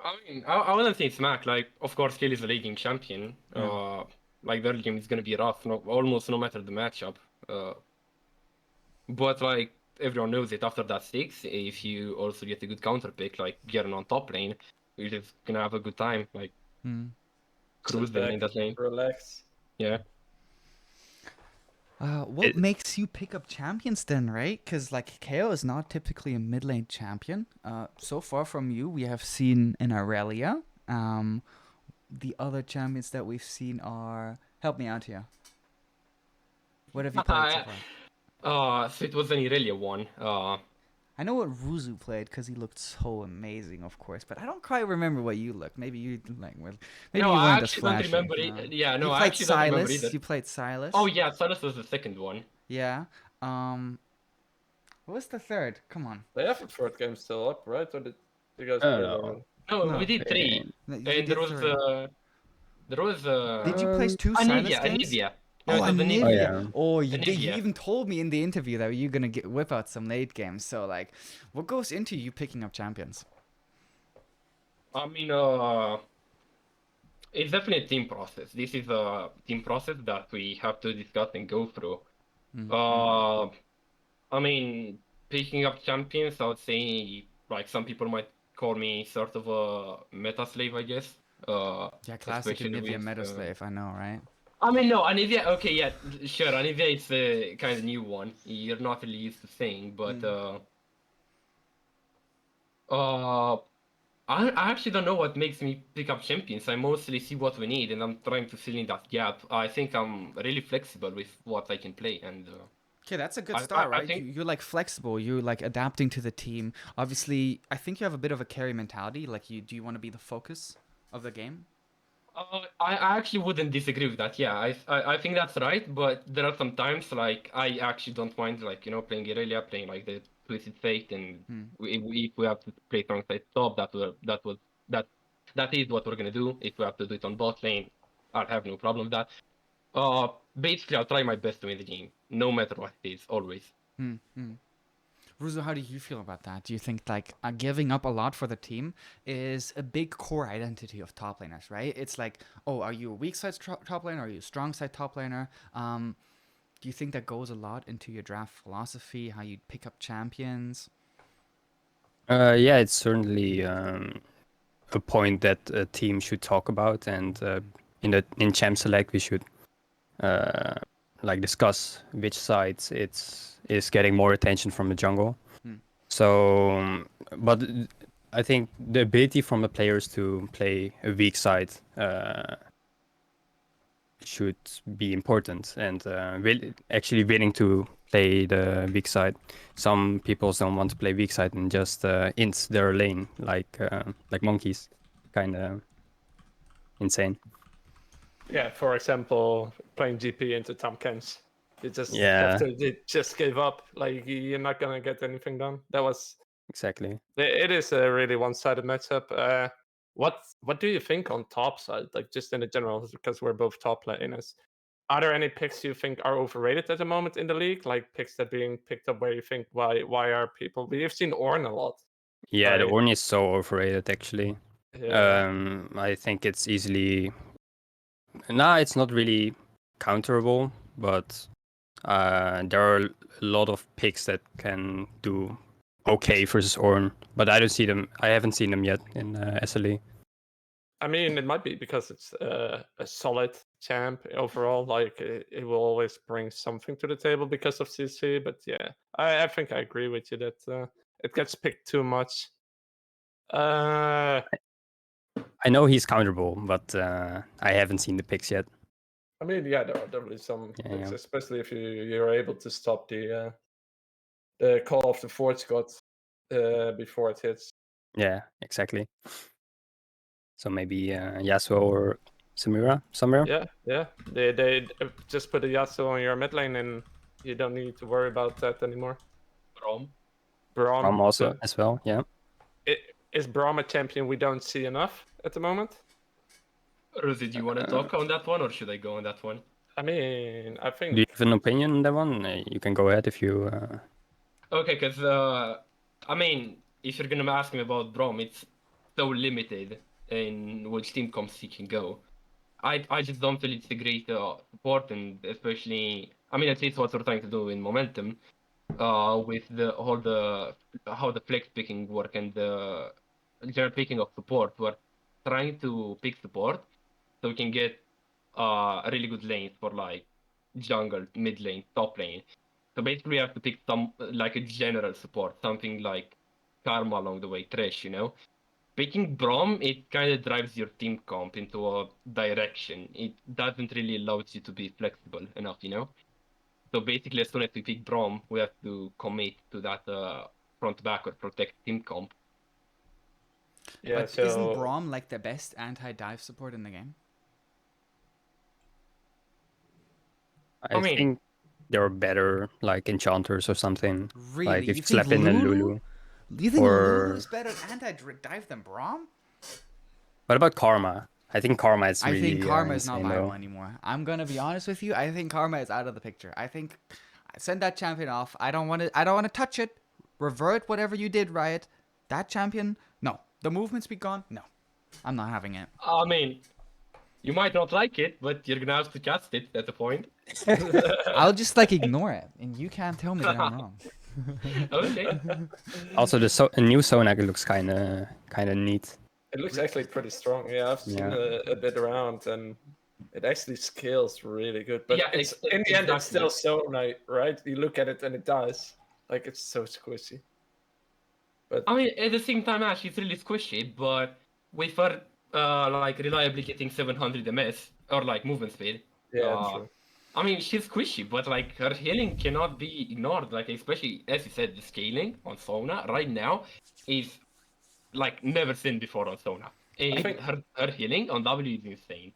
I mean, I wouldn't say smack. Like, of course, Kill is the league game champion. Yeah. Like, their game is gonna be rough, almost no matter the matchup. But like everyone knows it after that six, if you also get a good counter pick, like Garen on top lane, you're just gonna have a good time, like Hmm. cruise Sit there back, in that lane. relax. Yeah. What It- makes you pick up champions then, right? Because like KO is not typically a mid lane champion. So far from you, we have seen in Aurelia. The other champions that we've seen are, help me out here. What have you played so far? So it was an Irelia one. I know what Ruzu played because he looked so amazing, of course, but I don't quite remember what you looked. Maybe you like, well, maybe No, you I weren't as actually don't flashy. remember No. Yeah, no, You I played actually don't remember Silas. either. You played Silas. Oh yeah, Salas was the second one. Yeah. What was the third? Come on. They have a third game still up, right? Or did you guys Oh play no. already? No, No. we did three. No, you And did three. there was Did you play two Silas Anivia, games? Anivia. No, Oh, it was Anivia. Oh yeah. Oh, you Anivia. even told me in the interview that you're gonna whip out some late games. So like, what goes into you picking up champions? I mean, it's definitely a team process. This is a team process that we have to discuss and go through. Mm. I mean, picking up champions, I would say, like, some people might call me sort of a meta slave, I guess. Yeah, classic Especially Anivia with. meta slave. I know, right? I mean, no, Anivia, okay, yeah, sure, Anivia is the kind of new one. You're not really used to saying, but, I actually don't know what makes me pick up champions. I mostly see what we need, and I'm trying to fill in that gap. I think I'm really flexible with what I can play, and Okay, that's a good I start, right? think You're like flexible. You're like adapting to the team. Obviously, I think you have a bit of a carry mentality. Like, do you want to be the focus of the game? I actually wouldn't disagree with that. Yeah, I think that's right. But there are some times like I actually don't mind like playing Irelia, playing like the Twisted Fate, and if we have to play strong side top, that is what we're gonna do. If we have to do it on bot lane, I'll have no problem with that. Basically, I'll try my best to win the game, no matter what it is, always. Ruzo, how do you feel about that? Do you think like giving up a lot for the team is a big core identity of top laners, right? It's like, oh, are you a weak side top laner? Are you a strong side top laner? Do you think that goes a lot into your draft philosophy, how you pick up champions? Yeah, it's certainly a point that a team should talk about, and in Champ Select we should like discuss which sides is getting more attention from the jungle. So, but I think the ability from the players to play a weak side should be important, and actually willing to play the weak side. Some people don't want to play weak side and just int their lane like monkeys, kind of insane. Yeah, for example, playing GP into Tom Kens. You just Yeah. you just gave up. Like you're not gonna get anything done. That was Exactly. it is a really one-sided matchup. What do you think on top side? Like just in the general, because we're both top laners. Are there any picks you think are overrated at the moment in the league? Like picks that being picked up where you think why are people? We've seen Ornn a lot. Yeah, the Like, Ornn is so overrated actually. yeah. I think it's easily. Nah, it's not really counterable, but there are a lot of picks that can do okay versus Ornn, but I don't see them. I haven't seen them yet in SLE. I mean, it might be because it's a solid champ overall. Like it will always bring something to the table because of CC. But yeah, I think I agree with you that it gets picked too much. I know he's counterable, but I haven't seen the picks yet. I mean, yeah, there are definitely some picks, especially if you're able to stop the call of the Forge God before it hits. Yeah, exactly. So maybe Yasuo or Samira. Yeah. They just put a Yasuo on your mid lane, and you don't need to worry about that anymore. Braum Also as well. Yeah. Is Braum a champion we don't see enough at the moment? Rosie, do you want to talk on that one, or should I go on that one? I mean, I think. Do you have an opinion on that one? You can go ahead if you. Okay, because I mean, if you're gonna ask me about Braum, so limited in which team comps he can go. I just don't feel it's a great support, and especially, I mean, at least what we're trying to do in Momentum, with the how the flex picking work and the general picking of support. We're trying to pick support so we can get really good lanes for like jungle, mid lane, top lane. So basically, we have to pick some like a general support, something like Karma along the way, Thresh, you know. Picking Brom, it kind of drives your team comp into a direction. It doesn't really allow you to be flexible enough, you know. So basically, as soon as we pick Brom, we have to commit to that front back or protect team comp. Yeah, But so isn't Braum like the best anti-dive support in the game? I I mean, think there are better like enchanters or something. Really? Like if You you think slap in a Lulu? Lulu. You think Lulu Or is better at anti-dive than Braum? what about Karma? I think Karma is I think really Karma is not insane viable though. anymore. I'm gonna be honest with you. I think Karma is out of the picture. I think send that champion off. I don't want to. I don't want to touch it. Revert whatever you did, Riot. That champion, no. The movement's be gone. No, I'm not having it. I mean, you might not like it, but you're gonna have to cast it at the point. I'll just like ignore it, and you can't tell me that I'm wrong. Okay. Also, a new Sonak looks kind of neat. it looks actually pretty strong. Yeah, I've seen Yeah. a bit around, and it actually scales really good. But Yeah, it's in the end, it's exactly. still so nice, right? You look at it and it dies. Like it's so squishy. But I mean, at the same time, Ash is really squishy, but with her like reliably getting 700 MS or like movement speed, yeah, uh, true. I mean, she's squishy, but like her healing cannot be ignored. Like especially as you said, the scaling on Sona right now is like never seen before on Sona. think- Her healing on W is insane.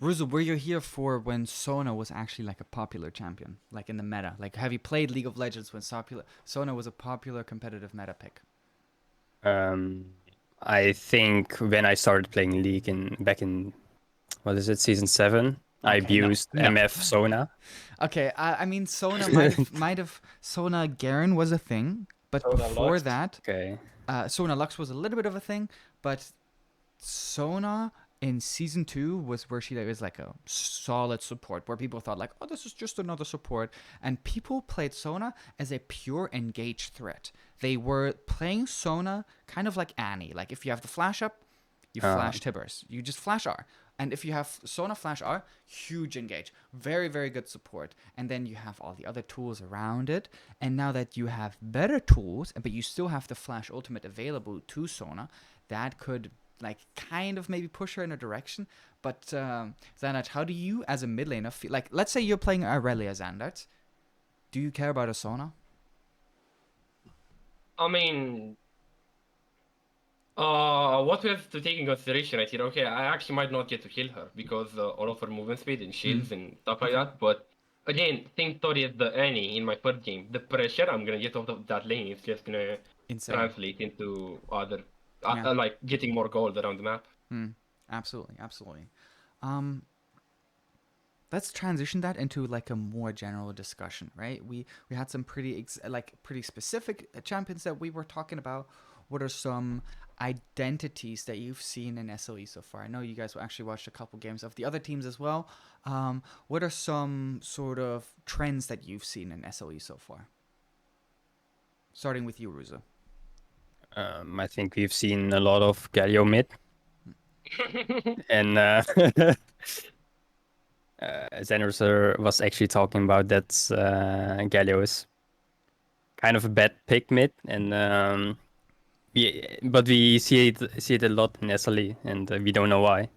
Ruzu, were you here for when Sona was actually like a popular champion, like in the meta? Like, have you played League of Legends when Sona was a popular competitive meta pick? I think when I started playing League back in what is it, season 7, I Okay, no, abused no. MF Sona. Okay, I mean Sona might have Sona Garen was a thing, but Sona before Lux. that, Okay. Sona Lux was a little bit of a thing, but Sona in season 2 was where she was like a solid support, where people thought like, oh, this is just another support, and people played Sona as a pure engage threat. They were playing Sona kind of like Annie. Like if you have the flash up, you flash Tibbers. You just flash R. And if you have Sona flash R, huge engage. Very, very good support. And then you have all the other tools around it. And now that you have better tools, but you still have the flash ultimate available to Sona, that could like kind of maybe push her in a direction. But Xandat, how do you as a mid laner feel? Like, let's say you're playing Aurelia, Xandat. Do you care about a Sona? I mean, what we have to take in consideration right here, okay, I actually might not get to kill her because all of her movement speed and shields and stuff like that. But again, same story as the Annie in my first game. The pressure I'm gonna get out of that lane is just gonna Insane. translate into other, Yeah. like getting more gold around the map. Absolutely, absolutely. Let's transition that into like a more general discussion, right? We had some pretty pretty specific champions that we were talking about. What are some identities that you've seen in SLE so far? I know you guys actually watched a couple games of the other teams as well. What are some sort of trends that you've seen in SLE so far? Starting with you, Ruza. I think we've seen a lot of Galio mid. And Xenerzer was actually talking about that Galio is kind of a bad pick mid, and but we see it a lot in SLE, and we don't know why.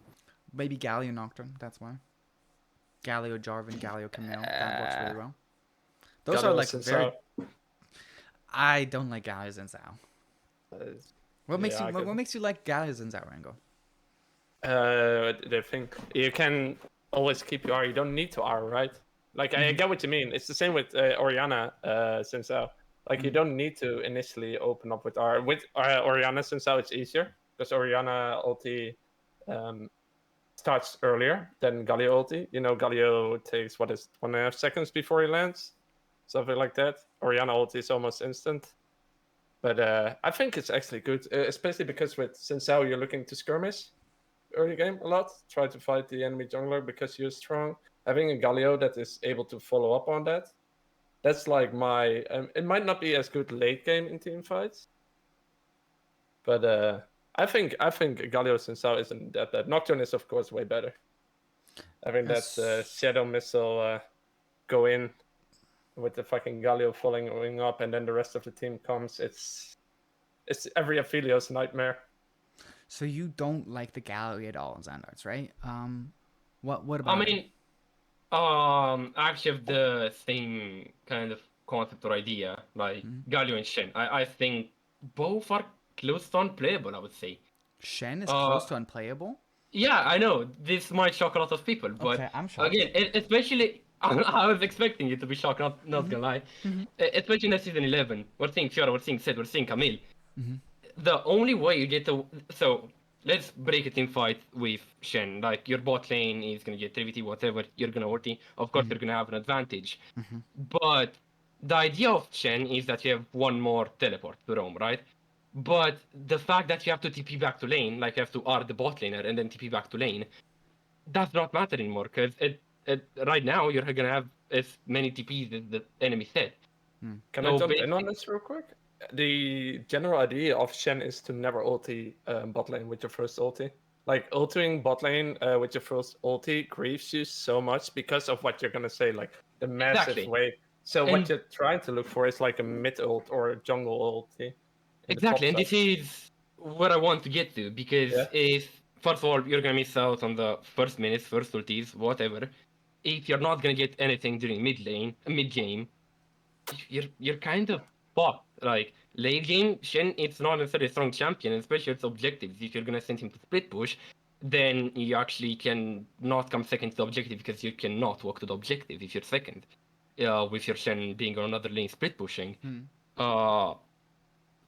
Maybe Galio Nocturne, that's why. Galio Jarvan, Galio Camille, that works really well. Those are Galio like Xin very... Zhao. I don't like Galio and Zhao. What makes Yeah, you I what makes you like Galio and Zhao, Rango? The thing you can always keep your R. You don't need to R, right? Like I get what you mean. It's the same with Orianna Sinsao. Like you don't need to initially open up with R. With Orianna Sinsao, it's easier because Orianna ulti starts earlier than Galio ulti. You know, Galio takes 1.5 seconds before he lands, something like that. Orianna ulti is almost instant. But I think it's actually good, especially because with Sinsao you're looking to skirmish early game a lot, try to fight the enemy jungler because you're strong. Having a Galio that is able to follow up on that, that's like my. It might not be as good late game in team fights, but I think Galio Sinsao isn't that bad. Nocturne is of course way better. Having that Yes. shadow missile go in with the fucking Galio following up, and then the rest of the team comes. It's every Aphelios nightmare. So you don't like the gallery at all, Xandarts, right? What I about it? mean, I actually have the same kind of concept or idea, like Galio and Shen. I think both are close to unplayable, I would say. Shen is Uh, close to unplayable. yeah, I know this might shock a lot of people, but Okay, I'm shocked. again, especially I was expecting you to be shocked. Not gonna lie, especially in the season 11, we're seeing Fiora, we're seeing Sid, we're seeing Camille. The only way you get to let's break it in fight with Shen. Like your bot lane is gonna get 3v whatever, you're gonna ulti. Of course, you're gonna have an advantage. But the idea of Shen is that you have one more teleport to roam, right? But the fact that you have to TP back to lane, like you have to R the bot laner and then TP back to lane, does not matter anymore because right now you're gonna have as many TPs as the enemy set. Can I So jump in on basically, this real quick? The general idea of Shen is to never ulti bot lane with your first ulti. Like ulting bot lane with your first ulti grieves you so much because of what you're gonna say, like the massive exactly. wave. So what And you're trying to look for is like a mid ult or a jungle ulti in the top exactly, and side. this is what I want to get to because Yeah. if first of all you're gonna miss out on the first minutes, first ultis, whatever. If you're not gonna get anything during mid game, you're kind of fucked. Like late game, Shen it's not necessarily a strong champion, especially its objectives. If you're gonna send him to split push, then you actually can not come second to the objective because you cannot walk to the objective if you're second. With your Shen being on another lane split pushing. Uh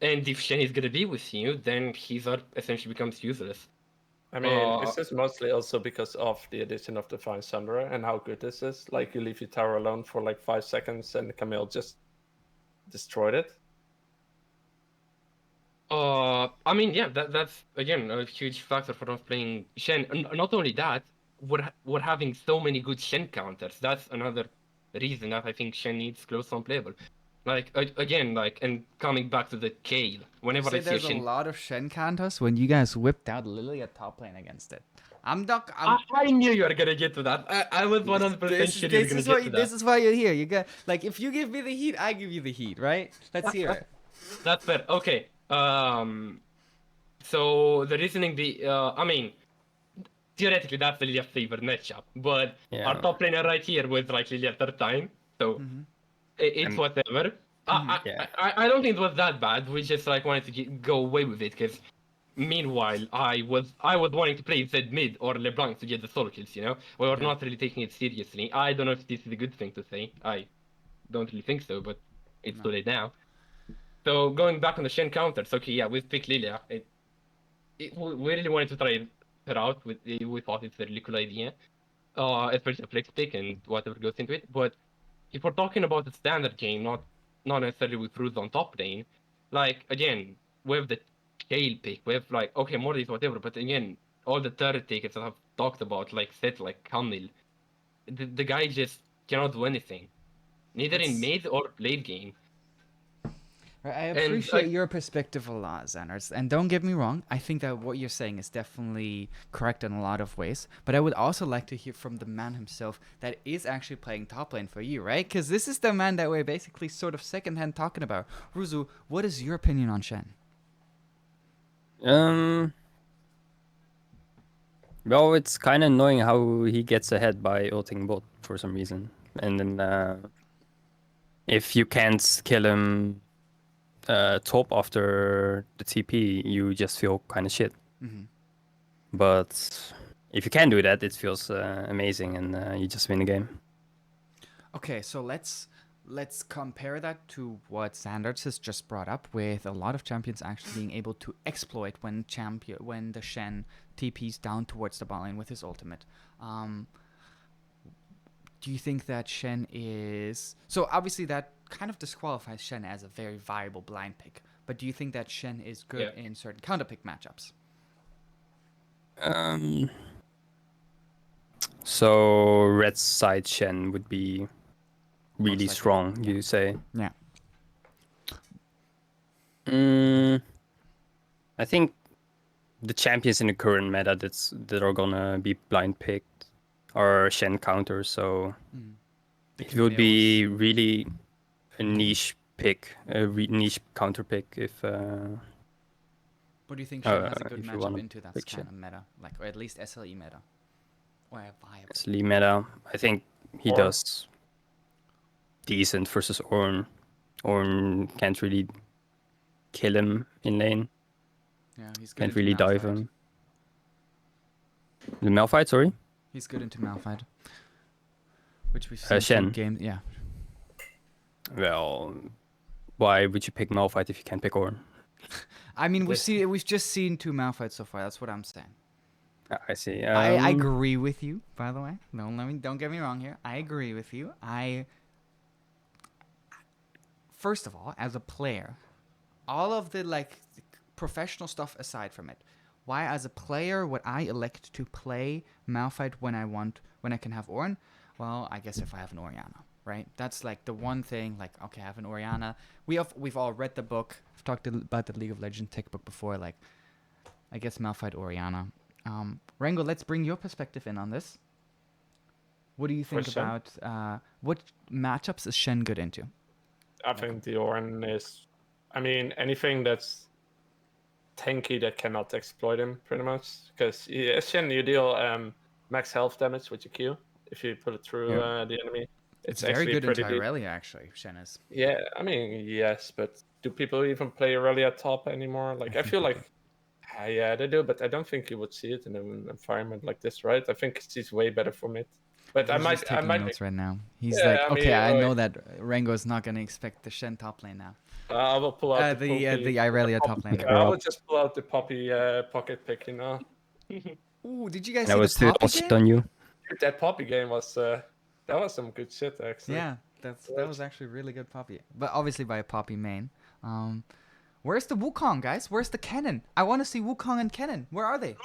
and if Shen is gonna be with you, then his art essentially becomes useless. I mean, Uh it's just mostly also because of the addition of Divine Sunderer and how good this is. Like you leave your tower alone for like 5 seconds and Camille just destroyed it. I mean, yeah, that's again a huge factor for not playing Shen. Not only that, we're having so many good Shen counters. That's another reason that I think Shen needs close to unplayable. Like again, like and coming back to the Kale, You whenever I say see a there's a Shen, lot of Shen counters when you guys whipped out Lily at top lane against it. I'm not. I knew you were gonna get to that. I was 100% sure you were gonna get to This that. is why you're here. You got like if you give me the heat, I give you the heat, right? Let's hear it. That's fair. Okay. So the reasoning I mean, theoretically that's the Lilia favored matchup, but Yeah. our top laner right here was like Lilia third time, so it's whatever. Yeah. I don't think it was that bad. We just like wanted to go away with it because meanwhile I was wanting to play Zed mid or LeBlanc to get the solo kills. You know, we were not really taking it seriously. I don't know if this is a good thing to say. I don't really think so, but it's too late now. So going back on the Shen counters, okay, yeah, we've picked Lilia. We really wanted to try her out. We thought it's a really cool idea, especially the flex pick and whatever goes into it. But if we're talking about the standard game, not necessarily with Ruse on top lane, like again, we have the scale pick. We have like okay, Mortis, whatever. But again, all the third tickets that I've talked about, like Set, like Camille, the guy just cannot do anything, neither in It's mid or late game. I And appreciate your perspective a lot, Xanars. And don't get me wrong, I think that what you're saying is definitely correct in a lot of ways. But I would also like to hear from the man himself that is actually playing top lane for you, right? Because this is the man that we're basically sort of secondhand talking about. Ruzu, what is your opinion on Shen? Well, it's kind of annoying how he gets ahead by ulting bot for some reason, and then if you can't kill him top after the TP, you just feel kind of shit. But if you can do that, it feels amazing, and you just win the game. Okay, so let's compare that to what Sanders has just brought up, with a lot of champions actually being able to exploit when the Shen TPs down towards the bot lane with his ultimate. Do you think that Shen is so obviously that kind of disqualifies Shen as a very viable blind pick, but do you think that Shen is good in certain counterpick matchups? So red side Shen would be really likely, strong, you say? Yeah. I think the champions in the current meta that are gonna be blind picked are Shen counters, so it would be really a niche pick, a niche counter pick if. But do you think Shen has a good if you matchup wanna into that pick kind Shen. of meta, like, or at least SLE meta, or a viable? SLE meta, I think he Ornn. does decent versus Ornn. Ornn can't really kill him in lane. Yeah, he's good. Can't into really dive Malphite. him. The Malphite, sorry? He's good into Malphite, which we've seen Shen. two games. Yeah. Well, why would you pick Malphite if you can't pick Ornn? I mean, we've just seen two Malphites so far. That's what I'm saying. I see. I agree with you, by the way. Don't get me wrong here. I agree with you. First of all, as a player, all of the professional stuff aside from it, why as a player would I elect to play Malphite when I can have Ornn? Well, I guess if I have an Orianna, right? That's like the one thing. Like, okay, I have an Orianna. We've all read the book. I've talked about the League of Legends tech book before. Like, I guess Malphite Orianna. Rango, let's bring your perspective in on this. What do you think about what matchups is Shen good into? I think the Ornn is, I mean, anything that's tanky that cannot exploit him, pretty much. Because Shen, you deal max health damage with your Q if you put it through the enemy. It's very actually good into pretty Irelia, actually, Shen is. Yeah, I mean, yes, but do people even play Irelia top anymore? Like, I feel like, yeah, they do, but I don't think you would see it in an environment like this, right? I think it's way better for mid. But He's just taking notes right now. He's Yeah, like, I okay, mean, I know that Rango's not gonna expect the Shen top lane now. I will pull out the Irelia top lane. I will just pull out the Poppy pocket pick, you know. Ooh, did you guys I see was the still Poppy sit game? on you. Dude, that Poppy game was that was some good shit, actually. Yeah, that was actually really good Poppy, but obviously by a Poppy main. Where's the Wukong, guys? Where's the cannon? I want to see Wukong and cannon. Where are they?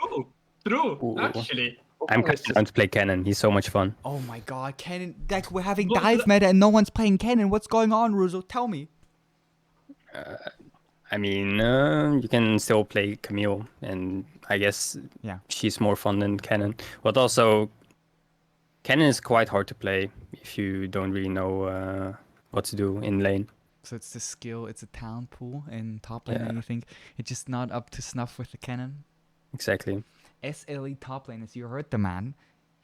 True, Ooh. actually. I'm kind of down to play Cannon. He's so much fun. Oh my god, cannon! Like, we're having But dive meta and no one's playing cannon. What's going on, Ruzo? Tell me. I mean, you can still play Camille, and I guess she's more fun than Cannon. But also, Cannon is quite hard to play if you don't really know what to do in lane. So it's the skill, it's a talent pool in top lane, and you think it's just not up to snuff with the cannon? Exactly. SLE top lane, as you heard the man.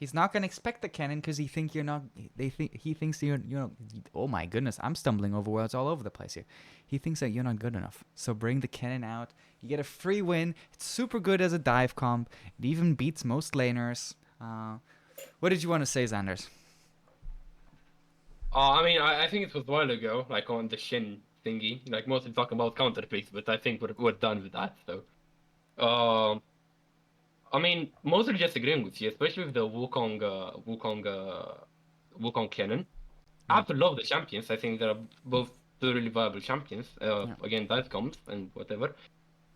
He's not gonna expect the cannon because he thinks you're not. He thinks you're. Oh my goodness, I'm stumbling over words all over the place here. He thinks that you're not good enough. So bring the cannon out. You get a free win. It's super good as a dive comp. It even beats most laners. What did you want to say, Xanders? I mean, I think it was a while ago, like on the Shin thingy, like mostly talking about counter picks, but I think we're done with that. So, I mean, mostly just agreeing with you, especially with the Wukong cannon. I have to love the champions. I think they're both two really viable champions. Again, dive comps and whatever.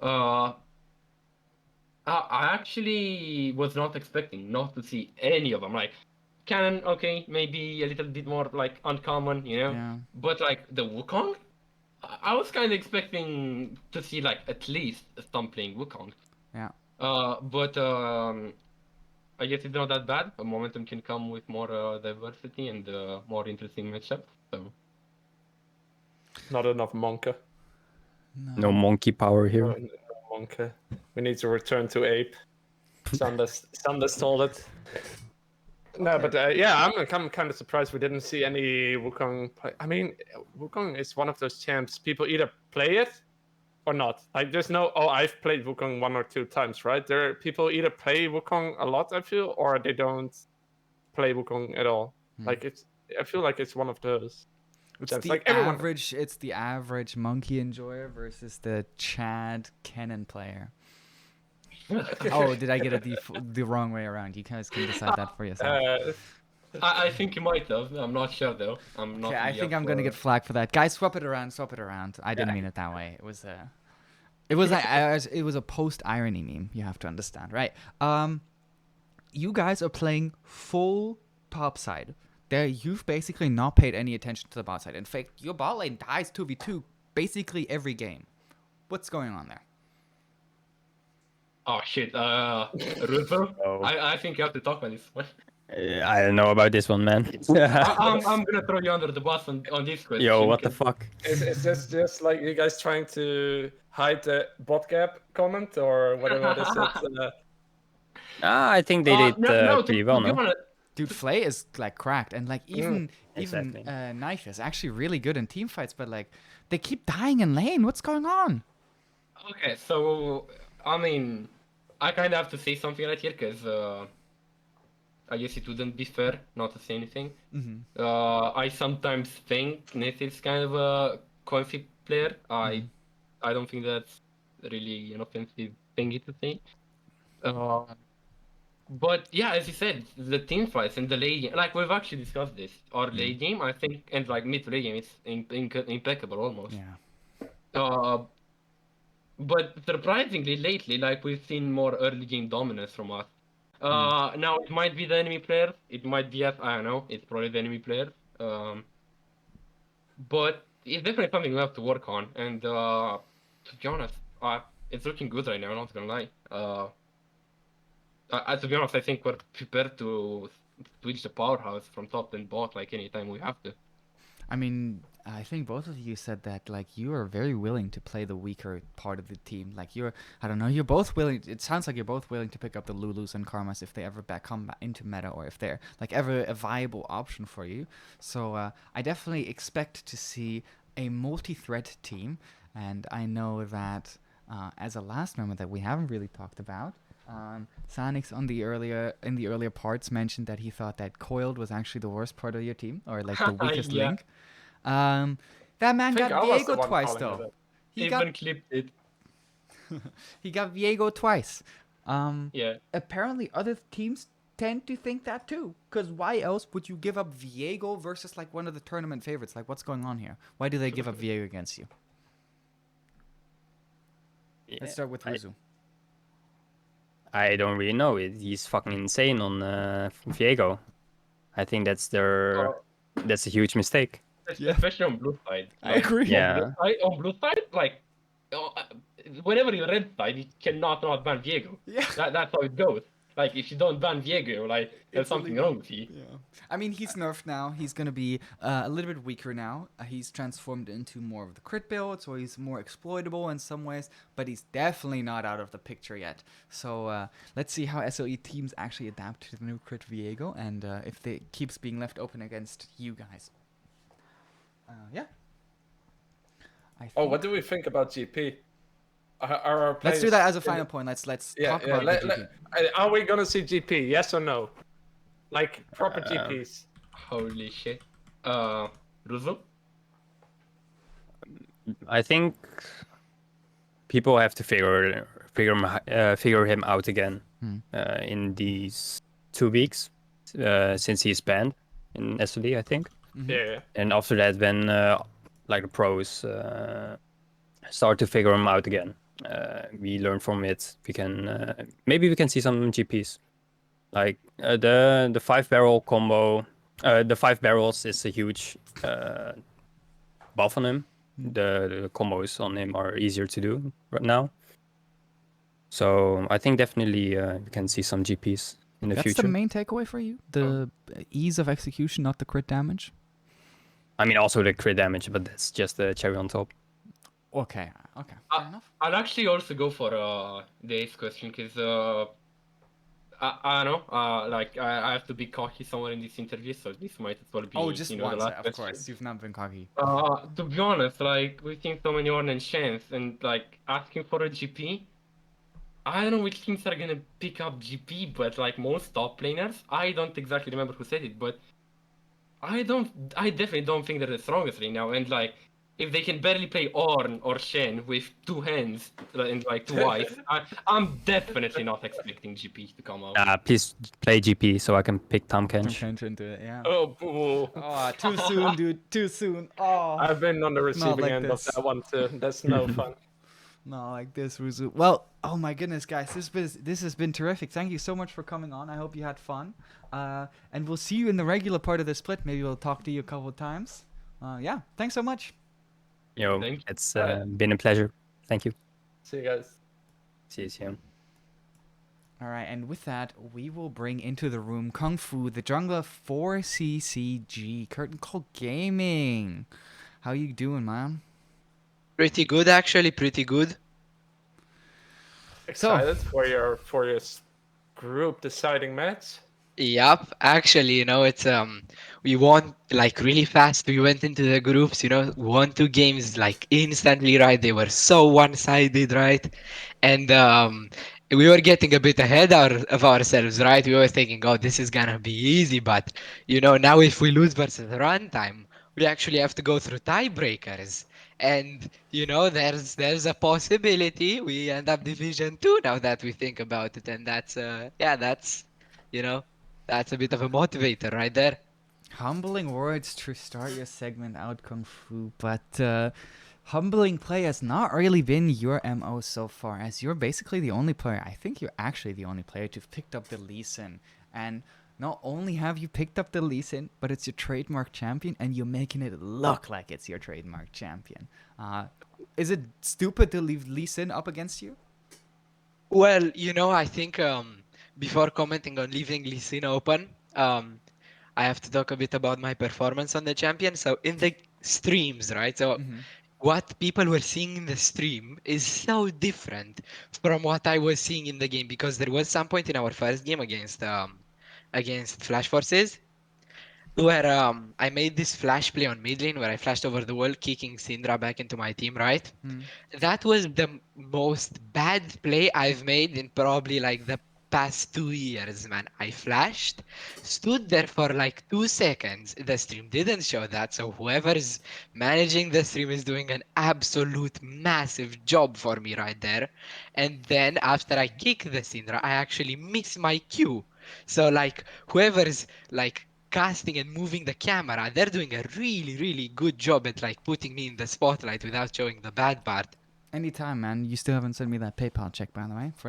I actually was not expecting not to see any of them. Like, Canon, okay, maybe a little bit more like uncommon, you know. Yeah. But like the Wukong, I was kind of expecting to see like at least some playing Wukong. Yeah. But I guess it's not that bad. Momentum can come with more diversity and more interesting matchups. So Not enough Monka. No monkey power here. No Monka. We need to return to Ape. Sanders told it. No, but I'm kind of surprised we didn't see any Wukong play. I mean, Wukong is one of those champs. People either play it or not. Like, there's no, I've played Wukong 1 or 2 times, right? There are people either play Wukong a lot, I feel, or they don't play Wukong at all. Like, I feel like it's one of those. It's champs. the Like, everyone... average. It's the average monkey enjoyer versus the Chad cannon player. Oh, did I get it the wrong way around? You guys can decide that for yourself. I think he might have. I'm not sure though. I'm not. Okay, I really think up I'm gonna for- get flagged for that. Guys, swap it around. Swap it around. I didn't Yeah. mean it that way. It was a post irony meme. You have to understand, right? You guys are playing full top side. There, you've basically not paid any attention to the bot side. In fact, your bot lane dies 2v2 basically every game. What's going on there? Oh shit. Rulfo. Oh. I think you have to talk on this one. I don't know about this one, man. I'm gonna throw you under the bus on this question. Yo, what the 'cause- fuck? Is this just like you guys trying to hide the bot gap comment or whatever it is? I think they did no, pretty to well, be no? honest, Dude, Flay is like cracked, and like even exactly. Knife is actually really good in team fights, but like they keep dying in lane. What's going on? okay, so I mean, I kind of have to say something right here because I guess it wouldn't be fair not to say anything. Mm-hmm. I sometimes think Nate is kind of a conflict player. I don't think that's really an offensive thing to say. But yeah, as you said, the team fights and the late game, like we've actually discussed this. Our late game, I think, and like mid to late game, is impeccable almost. Yeah. But surprisingly, lately, like we've seen more early game dominance from us. Now it might be the enemy player, it might be us. I don't know. It's probably the enemy player. But it's definitely something we have to work on. And to be honest, it's looking good right now. I'm not gonna lie. To be honest, I think we're prepared to switch the powerhouse from top and bot like anytime we have to. I mean, I think both of you said that like you are very willing to play the weaker part of the team. Like I don't know, you're both willing. It sounds like you're both willing to pick up the Lulus and Karmas if they ever come into meta, or if they're like ever a viable option for you. So I definitely expect to see a multi-threat team, and I know that as a last member that we haven't really talked about. Sanix in the earlier parts mentioned that he thought that Coiled was actually the worst part of your team, or like the weakest Yeah. link. That man I think got I was the Viego one twice calling it though. that. He Even got clipped it. he got Viego twice. Yeah. Apparently other teams tend to think that too. Cause why else would you give up Viego versus like one of the tournament favorites? Like what's going on here? Why do they give up Viego against you? Let's start with Ruzu. I don't really know. He's fucking insane on Viego. I think that's a huge mistake. Yeah. Especially on blue side. I agree. Yeah. On blue side, like, whenever you're red side, you cannot not ban Viego. Yeah. That's how it goes. Like, if you don't ban Viego, like, there's It's something illegal. wrong with you. Yeah. I mean, he's nerfed now. He's going to be a little bit weaker now. He's transformed into more of the crit build, so he's more exploitable in some ways, but he's definitely not out of the picture yet. So let's see how SLE teams actually adapt to the new crit Viego, and if they keeps being left open against you guys. Yeah. Oh, what do we think about GP? Let's do that as a final point. Let's talk about the GP. Are we gonna see GP? Yes or no? Like proper GPs. Holy shit. Ruzo? I think people have to figure him out again in these 2 weeks since he's banned in SLE, I think. Mm-hmm. Yeah. And after that, when like the pros start to figure him out again, we learn from it. We can maybe we can see some GPs, like the 5-barrel combo. The 5 barrels is a huge buff on him. The combos on him are easier to do right now. So I think definitely we can see some GPs in the That's future. the main takeaway for you? The ease of execution, not the crit damage? I mean, also the crit damage, but that's just the cherry on top. Okay, fair enough. I'll actually also go for the ace question because I don't know. Like I have to be cocky somewhere in this interview, so this might as well be. Oh, just the once, last of question. course. You've not been cocky. To be honest, like we've seen so many Ornn and Chance, and like asking for a GP. I don't know which teams are gonna pick up GP, but like most top laners, I don't exactly remember who said it, but I definitely don't think they're the strongest right now. And like if they can barely play Ornn or Shen with two hands and like two eyes, I'm definitely not expecting GP to come out. Please play GP so I can pick Tom Jump Kench. into it, yeah. Oh, boo. Oh, too soon, dude. Too soon. Oh, I've been on the not receiving like end of this. that one too. That's no fun. Not like this, Ruzu. Well, oh my goodness, guys, this has been terrific. Thank you so much for coming on. I hope you had fun. And we'll see you in the regular part of the split. Maybe we'll talk to you a couple of times. Yeah, thanks so much. Thank you. It's Alright. been a pleasure. Thank you. See you guys. See you soon. All right, and with that, we will bring into the room Kung Fu, the jungler 4CCG, Curtain Call Gaming. How you doing, man? Pretty good, actually, pretty good. Excited for your group deciding match? Yup, actually, it's we won like really fast. We went into the groups, won two games like instantly, right? They were so one-sided, right? And we were getting a bit ahead of ourselves, right? We were thinking, oh, this is gonna be easy, but now if we lose versus runtime, we actually have to go through tiebreakers. And there's a possibility we end up Division 2 now that we think about it, and that's yeah, you know. That's a bit of a motivator right there. Humbling words to start your segment out, Kung Fu, but humbling play has not really been your MO so far, as you're basically the only player, I think you're actually the only player to have picked up the Lee Sin. And not only have you picked up the Lee Sin, but it's your trademark champion, and you're making it look like it's your trademark champion. Is it stupid to leave Lee Sin up against you? Well, I think before commenting on leaving Lee Sin open, I have to talk a bit about my performance on the champion. So in the streams, right? So Mm-hmm. what people were seeing in the stream is so different from what I was seeing in the game, because there was some point in our first game against Flash Forces where I made this flash play on mid lane where I flashed over the wall, kicking Syndra back into my team, right? Mm. That was the most bad play I've made in probably like the past 2 years, man. I flashed, stood there for like 2 seconds. The stream didn't show that, so whoever's managing the stream is doing an absolute massive job for me right there. And then after I kick the Syndra, I actually miss my Q. So like whoever's like casting and moving the camera, they're doing a really, really good job at like putting me in the spotlight without showing the bad part. Anytime, man. You still haven't sent me that PayPal check, by the way, for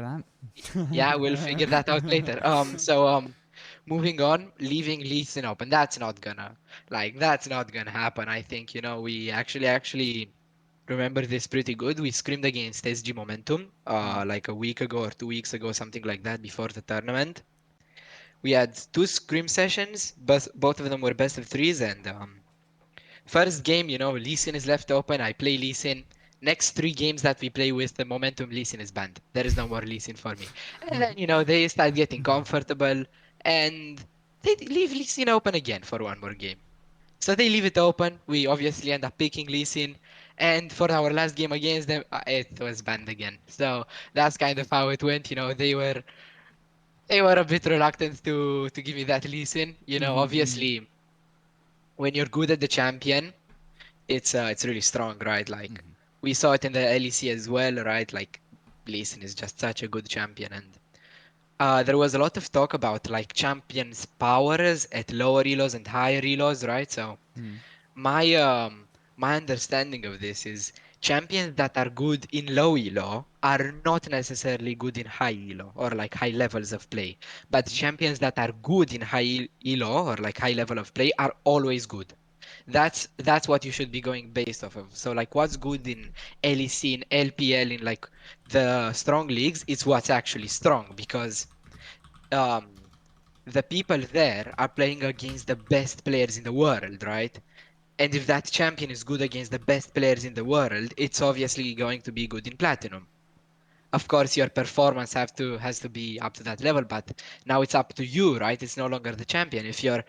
Yeah, we'll figure that out later. that. Moving on, leaving Lee Sin open. That's not gonna happen. I think, we actually remember this pretty good. We screamed against SG Momentum, like a week ago or 2 weeks ago, something like that, before the tournament. We had two scream sessions, but both of them were best of threes, and first game, Lee Sin is left open. I play Lee Sin. Next three games that we play with the momentum, Lee Sin is banned. There is no more Lee Sin for me. And then, they start getting comfortable and they leave Lee Sin open again for one more game. So they leave it open. We obviously end up picking Lee Sin. And for our last game against them, it was banned again. So that's kind of how it went. They were a bit reluctant to give me that Lee Sin. Obviously, when you're good at the champion, it's really strong, right? Like we saw it in the LEC as well, right? Like Lee Sin is just such a good champion, and there was a lot of talk about like champions' powers at lower elos and higher elos, right? So my my understanding of this is champions that are good in low elo are not necessarily good in high elo or like high levels of play, but champions that are good in high elo or like high level of play are always good. That's what you should be going based off of. So like what's good in LEC, in LPL, in like the strong leagues, it's what's actually strong, because um the people there are playing against the best players in the world, right? And if that champion is good against the best players in the world, it's obviously going to be good in platinum. Of course, your performance has to be up to that level, but now it's up to you, right? It's no longer the champion. If you're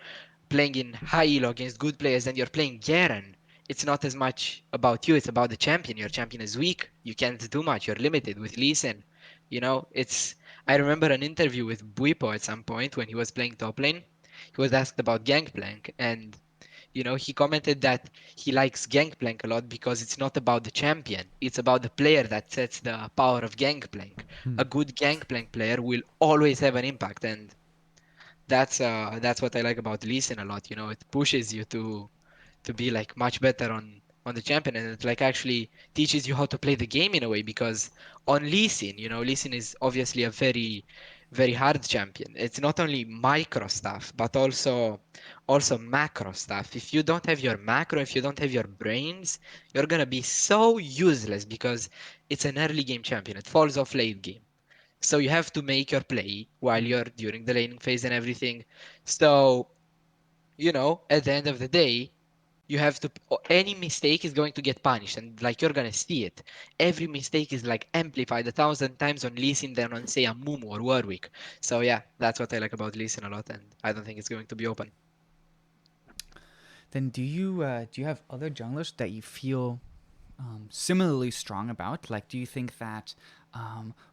playing in high elo against good players and you're playing Garen, it's not as much about you, it's about the champion. Your champion is weak. You can't do much. You're limited with Lee Sin. It's I remember an interview with Buipo at some point when he was playing top lane. He was asked about Gangplank, and He commented that he likes Gangplank a lot because it's not about the champion. It's about the player that sets the power of Gangplank. Hmm. A good Gangplank player will always have an impact, and that's what I like about Lee Sin a lot. It pushes you to be like much better on the champion, and it like actually teaches you how to play the game in a way, because on Lee Sin, Lee Sin is obviously a very very hard champion. It's not only micro stuff but also macro stuff. If you don't have your macro, if you don't have your brains, you're gonna be so useless, because it's an early game champion. It falls off late game, so you have to make your play while Hmm. you're during the laning phase and everything. So at the end of the day, you have to, any mistake is going to get punished, and like you're gonna see it. Every mistake is like amplified 1,000 times on Lee Sin than on, say, a Mumu or Warwick. So yeah, that's what I like about Lee Sin a lot, and I don't think it's going to be open. Then do you have other junglers that you feel similarly strong about? Like, do you think that,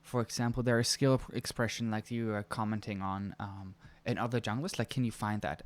for example, there is skill expression like you are commenting on in other junglers? Like, can you find that?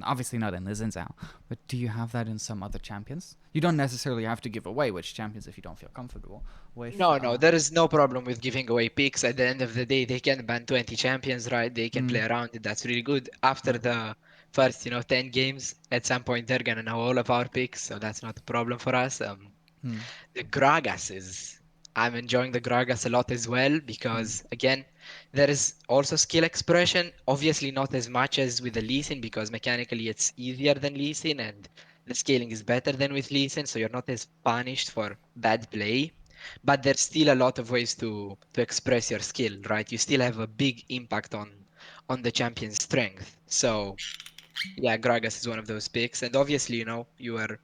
Obviously not in Lee Zhao, but do you have that in some other champions? You don't necessarily have to give away which champions if you don't feel comfortable with. No, there is no problem with giving away picks. At the end of the day, they can ban 20 champions, right? They can Mm, play around it. That's really good. After the first, 10 games, at some point they're gonna know all of our picks, so that's not a problem for us. mm, The Gragas is. I'm enjoying the Gragas a lot as well, mm. because again, there is also skill expression. Obviously, not as much as with the Lee Sin, because mechanically it's easier than Lee Sin and the scaling is better than with Lee Sin, so you're not as punished for bad play. But there's still a lot of ways to express your skill, right? You still have a big impact on the champion's strength. So yeah, Gragas is one of those picks, and obviously, you are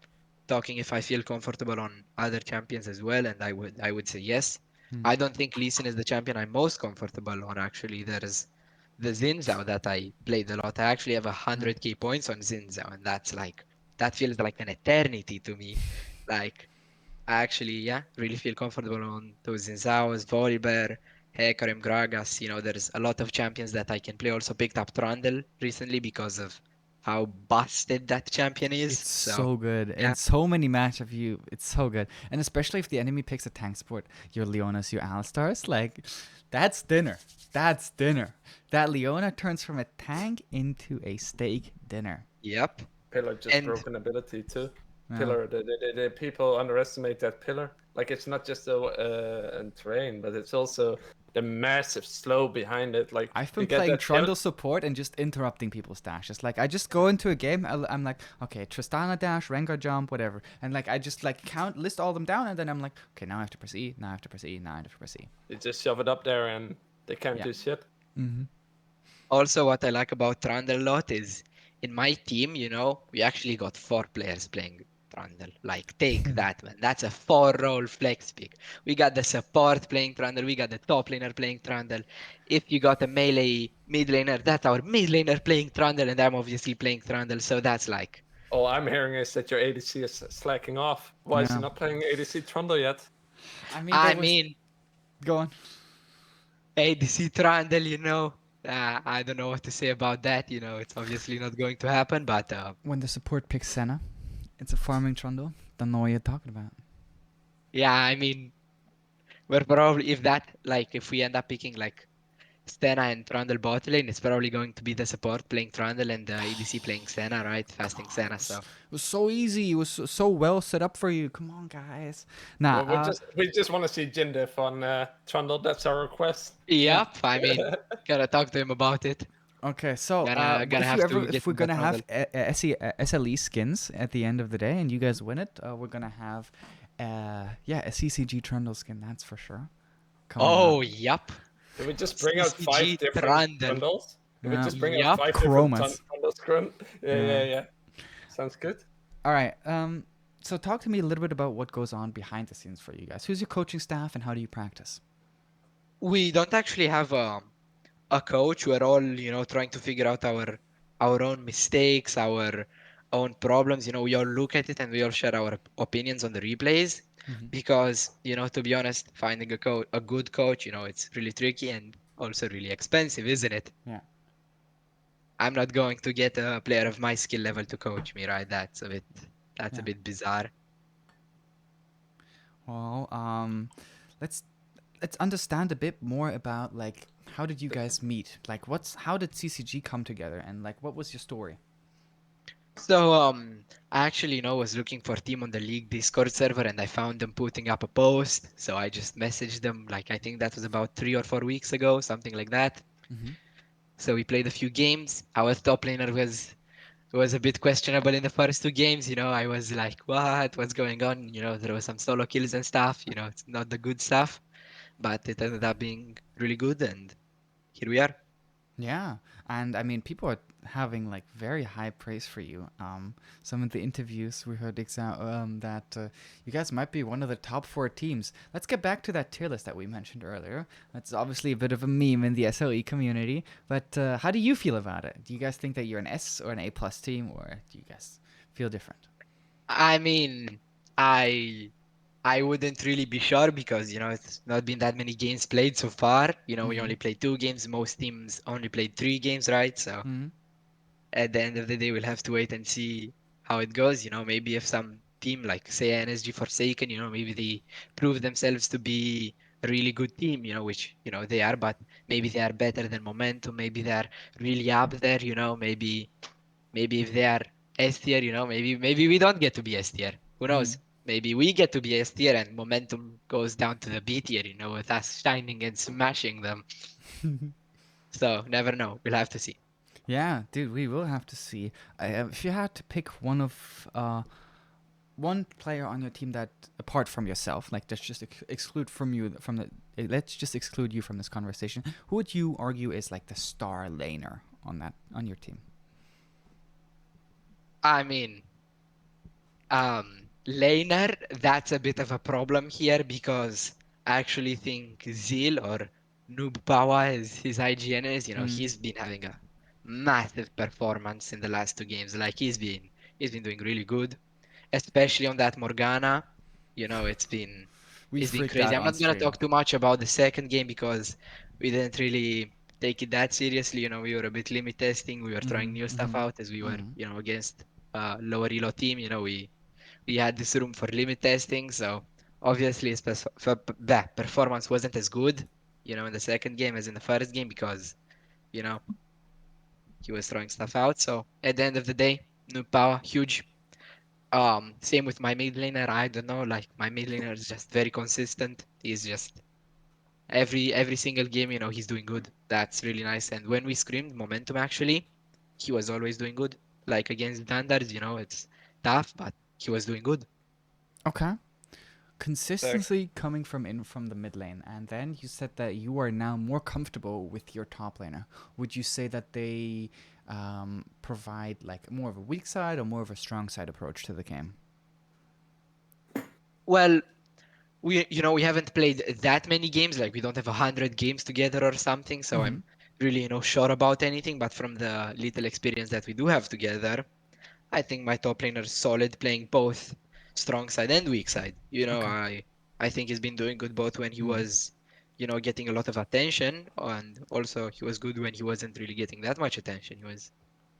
talking if I feel comfortable on other champions as well, and I would say yes. Mm. I don't think Lee Sin is the champion I'm most comfortable on. Actually, there is the Xin Zhao that I played a lot. I actually have 100k points on Xin Zhao, and that feels like an eternity to me. Like, I actually, yeah, really feel comfortable on those Zinzaos, Volibear, Hecarim, Gragas. There's a lot of champions that I can play. Also picked up Trundle recently because of how busted that champion is. It's So, so good. yeah. In so many matchup, it's so good. And especially if the enemy picks a tank support, your Leonas, your Alistars, like, that's dinner. That's dinner. That Leona turns from a tank into a steak dinner. Yep. Pillar just And broken ability too. Yeah. Pillar, the people underestimate that pillar. Like it's not just a terrain, but it's also the massive slow behind it. Like I've you been get playing that Trundle support and just interrupting people's dashes. Like, I just go into a game, I'm like, okay, Tristana dash, Rengar jump, whatever. And like, I just like list all them down, and then I'm like, okay, now I have to press E, now I have to press E, now I have to press E. You just shove it up there and they can't Yeah. do shit. Mm-hmm. also, what I like about Trundle a lot is in my team, we actually got 4 players playing Trundle. Like, take that, man. That's a 4-role flex pick. We got the support playing Trundle. We got the top laner playing Trundle. If you got a melee mid laner, that's our mid laner playing Trundle, and I'm obviously playing Trundle. So that's like, All I'm hearing is that your ADC is slacking off. Why is he Yeah. not playing ADC Trundle yet? I mean, I there was. mean, Go on. ADC Trundle, I don't know what to say about that. It's obviously not going to happen, but When the support picks Senna, it's a farming Trundle. Don't know what you're talking about. yeah, I mean, we're probably, if we end up picking like Stena and Trundle bot lane, it's probably going to be the support playing Trundle and the ADC playing Stena, right? Come Fasting on, Stena, so. it was so easy. It was so well set up for you. Come on, guys. Nah. Well, we just want to see Jindif on Trundle. That's our request. Yeah. Yep, I mean, gotta talk to him about it. Okay, so Gonna have to get if we're him the gonna have Trundle. SLE skins at the end of the day, and you guys win it, we're gonna have a CCG Trundle skin. That's for sure. Coming Oh, up. yep. Can we just bring out 5 CCG different Trundle. Trundles? Can we Yeah. just bring Yup. out 5 Chromas. different Trundles? Yeah. Yeah. Sounds good. All right. So talk to me a little bit about what goes on behind the scenes for you guys. Who's your coaching staff, and how do you practice? We don't actually have a coach. We're all, trying to figure out our own mistakes, our own problems. We all look at it and we all share our opinions on the replays. Mhm. Because, to be honest, finding a good coach, it's really tricky and also really expensive, isn't it? Yeah. I'm not going to get a player of my skill level to coach me, right? That's a Yeah. bit bizarre. Well, let's let's understand a bit more about like how did you guys meet? Like, how did CCG come together, and like what was your story? So I actually was looking for a team on the league Discord server and I found them putting up a post. So I just messaged them like I think that was about 3 or 4 weeks ago, something like that. Mm-hmm. So we played a few games. Our top laner was a bit questionable in the first 2 games. I was like, what's going on? There was some solo kills and stuff. It's not the good stuff, but it ended up being really good, and here we are. Yeah, and I mean, people are having like very high praise for you. Some of the interviews we heard that you guys might be one of the top 4 teams. Let's get back to that tier list that we mentioned earlier. That's obviously a bit of a meme in the SLE community, but how do you feel about it? Do you guys think that you're an S or an A plus team, or do you guys feel different? I mean, I I wouldn't really be sure because it's not been that many games played so far. We Mm-hmm. only played 2 games. Most teams only played 3 games, right? So Mm-hmm. at the end of the day, we'll have to wait and see how it goes. Maybe if some team like say NSG Forsaken, maybe they prove themselves to be a really good team, which they are, but maybe they are better than Momentum. Maybe they are really up there. Maybe if they are S tier, maybe we don't get to be S tier. Who knows? Maybe we get to be S tier and Momentum goes down to the B tier, with us shining and smashing them. So never know. We'll have to see. Yeah, dude, we will have to see. If you had to pick one player on your team that apart from yourself, like let's just exclude from you from the let's just exclude you from this conversation. Who would you argue is like the star laner on your team? I mean, laner, that's a bit of a problem here because I actually think Zeal or Noob Power, as his IGN is, Mm. he's been having a massive performance in the last 2 games. Like he's been doing really good, especially on that Morgana. It's been We it's been freaked crazy. out I'm on not gonna stream. talk too much about the second game because we didn't really take it that seriously. We were a bit limit testing. We were trying Mm-hmm. new stuff Mm-hmm. out as we were, Mm-hmm. against lower elo team. We had this room for limit testing, so obviously his performance wasn't as good, in the second game as in the first game because you know he was throwing stuff out. So at the end of the day, new power, huge. Same with my mid laner. I don't know, like my mid laner is just very consistent. He's just every single game, he's doing good. That's really nice. And when we screamed momentum, actually, he was always doing good. Like against standards, it's tough, but he was doing good. Okay. Like, Consistency coming from the mid lane, and then you said that you are now more comfortable with your top laner. Would you say that they provide like more of a weak side or more of a strong side approach to the game? Well, we haven't played that many games. Like we don't have 100 games together or something. So Mm-hmm. I'm really sure about anything. But from the little experience that we do have together, I think my top laner is solid, playing both strong side and weak side. Okay. I think he's been doing good both when he Mm-hmm. was getting a lot of attention, and also he was good when he wasn't really getting that much attention. He was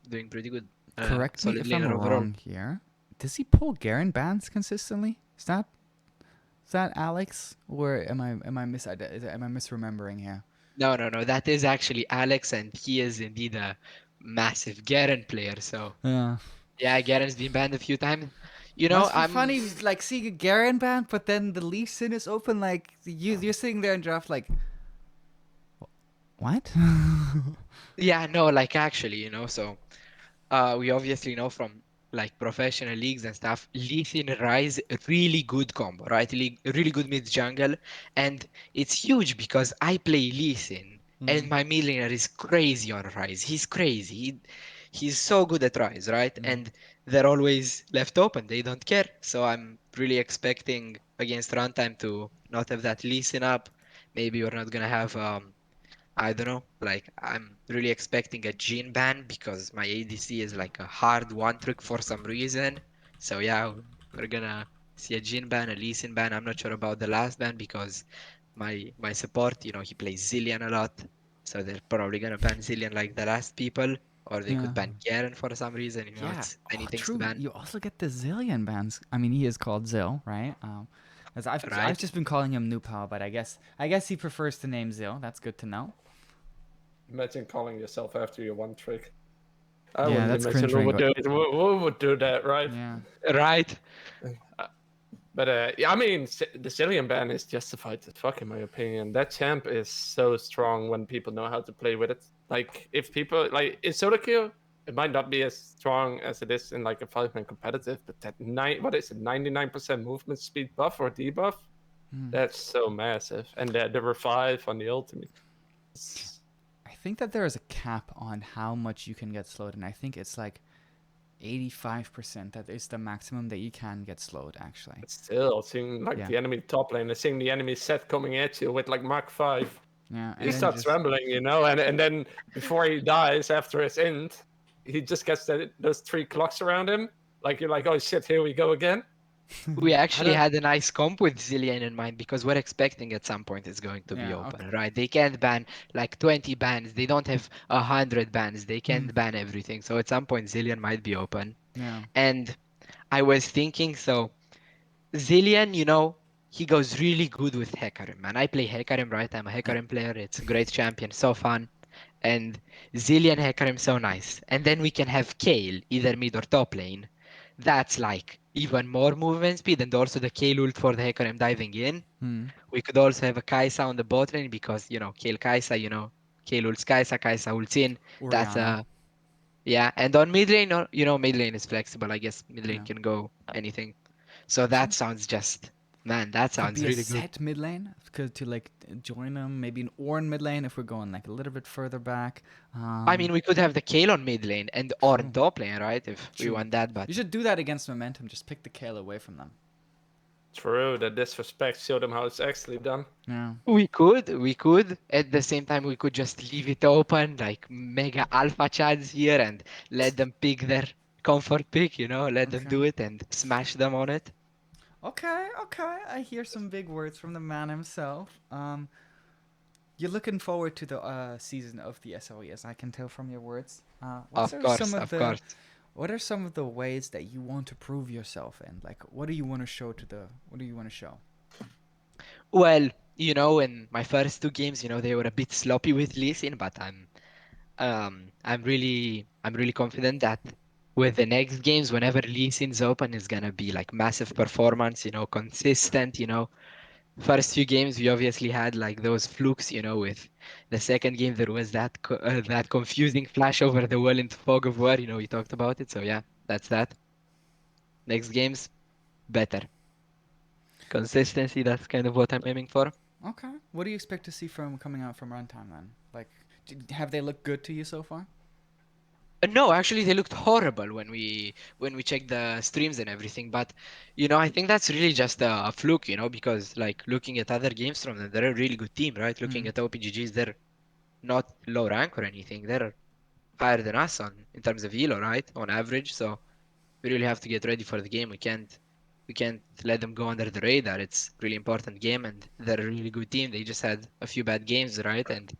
doing pretty good. Correct me Solid if I'm laner overall. wrong here. Does he pull Garen bans consistently? Is that Alex, or am I misremembering here? No, no, no. That is actually Alex, and he is indeed a massive Garen player. So Yeah. yeah, Garen's been banned a few times. Must be I'm funny, like seeing a Garen ban, but then the Leaf Sin is open. Like you're sitting there in draft, like what? yeah, no, like actually, so we obviously know from like professional leagues and stuff, Lee Sin Rise really good combo, right? Really good mid jungle, and it's huge because I play Lee Sin and Mm, my millionaire is crazy on Rise. He's crazy. He's so good at Rise, right? mm. And they're always left open. They don't care. So I'm really expecting against runtime to not have that Lee Sin up. Maybe we're not gonna have I don't know. Like I'm really expecting a Jhin ban because my ADC is like a hard one trick for some reason. So yeah, we're gonna see a Jhin ban, a Lee Sin ban. I'm not sure about the last ban because my support, he plays Zillion a lot. So they're probably gonna ban Zillion like the last people. or they Yeah. could ban Garen for some reason. You know, Yeah. it's Oh, many things to true. ban, You also get the Zillion bans. I mean, he is called Zill, right? As I've right? just been calling him Nupal, but I guess he prefers the name Zill. That's good to know. Imagine calling yourself after your one trick. I Yeah, wouldn't that's imagine cringe. who would do it. Who would do that, right? Yeah. Right. But yeah, I mean, the Cillian ban is justified as fuck in my opinion. That champ is so strong when people know how to play with it. Like if people like in solo queue, it might not be as strong as it is in like a 5-man competitive, but that what is it, 99% movement speed buff or debuff? Hmm. That's so massive. And the revive on the ultimate. I think that there is a cap on how much you can get slowed, and I think it's like 85%. That is the maximum that you can get slowed, actually. Still, seeing like Yeah. the enemy top lane, seeing the enemy set coming at you with like Mark 5, Yeah, and he then starts just trembling, and then before he dies after his end, he just gets those 3 clocks around him. Like you're like, oh shit, here we go again. We I actually don't. had a nice comp with Zillion in mind because we're expecting at some point it's going to be yeah, open, okay. right? They can't ban like 20 bans. They don't have 100 bans. They Hmm. can't ban everything. So at some point, Zillion might be open. Yeah. And I was thinking, so Zillion, you know, he goes really good with Hecarim, man. I play Hecarim, right? I'm a Yeah. Hecarim player. It's a great champion, so fun. And Zillion Hecarim, so nice. And then we can have Kale, either mid or top lane. That's like even more movement speed, and also the Kale ult for the Hecarim diving in. Hmm. We could also have a Kai'Sa on the bot lane because, you know, Kale Kai'Sa, you know, Kale ults Kai'Sa, Kai'Sa ults in. That's Oriana. yeah. And on mid lane, you know, mid lane is flexible. I guess mid lane Yeah. can go anything. So True. that sounds just, man, that Could sounds be a really good. set mid lane. Could to like join them. Maybe an Ornn mid lane if we're going like a little bit further back. I mean, we could have the Kale on mid lane and Ornn True. top lane, right? If we True. want that, but You should do that against Momentum. Just pick the Kale away from them. True, the disrespect showed them how it's actually done. Yeah. we could. At the same time, we could just leave it open, like mega alpha chads here, and let them pick their comfort pick. You know, let them Okay. do it and smash them on it. Okay. Okay. I hear some big words from the man himself. You're looking forward to the season of the SLE, as I can tell from your words. Of course, of course. What are some of the ways that you want to prove yourself in? Like, what do you want to show to the? What do you want to show? Well, you know, in my first 2 games, you know, they were a bit sloppy with Lee Sin, but I'm really confident that with the next games, whenever Lee Sin's open, it's gonna be like massive performance, you know, consistent, you know. First few games, we obviously had like those flukes, you know, with the second game, there was that confusing flash over the wall into Fog of War, you know, we talked about it. So yeah, that's that. Next games, better. Consistency, that's kind of what I'm aiming for. Okay. What do you expect to see from coming out from runtime then? Like, have they looked good to you so far? No, actually, they looked horrible when we checked the streams and everything. But you know, I think that's really just a fluke, you know, because like looking at other games from them, they're a really good team, right? Hmm. Looking at OPGGs, they're not low rank or anything. They're higher than us on in terms of elo, right? On average. So we really have to get ready for the game. We can't let them go under the radar. It's really important game, and they're a really good team. They just had a few bad games, right? And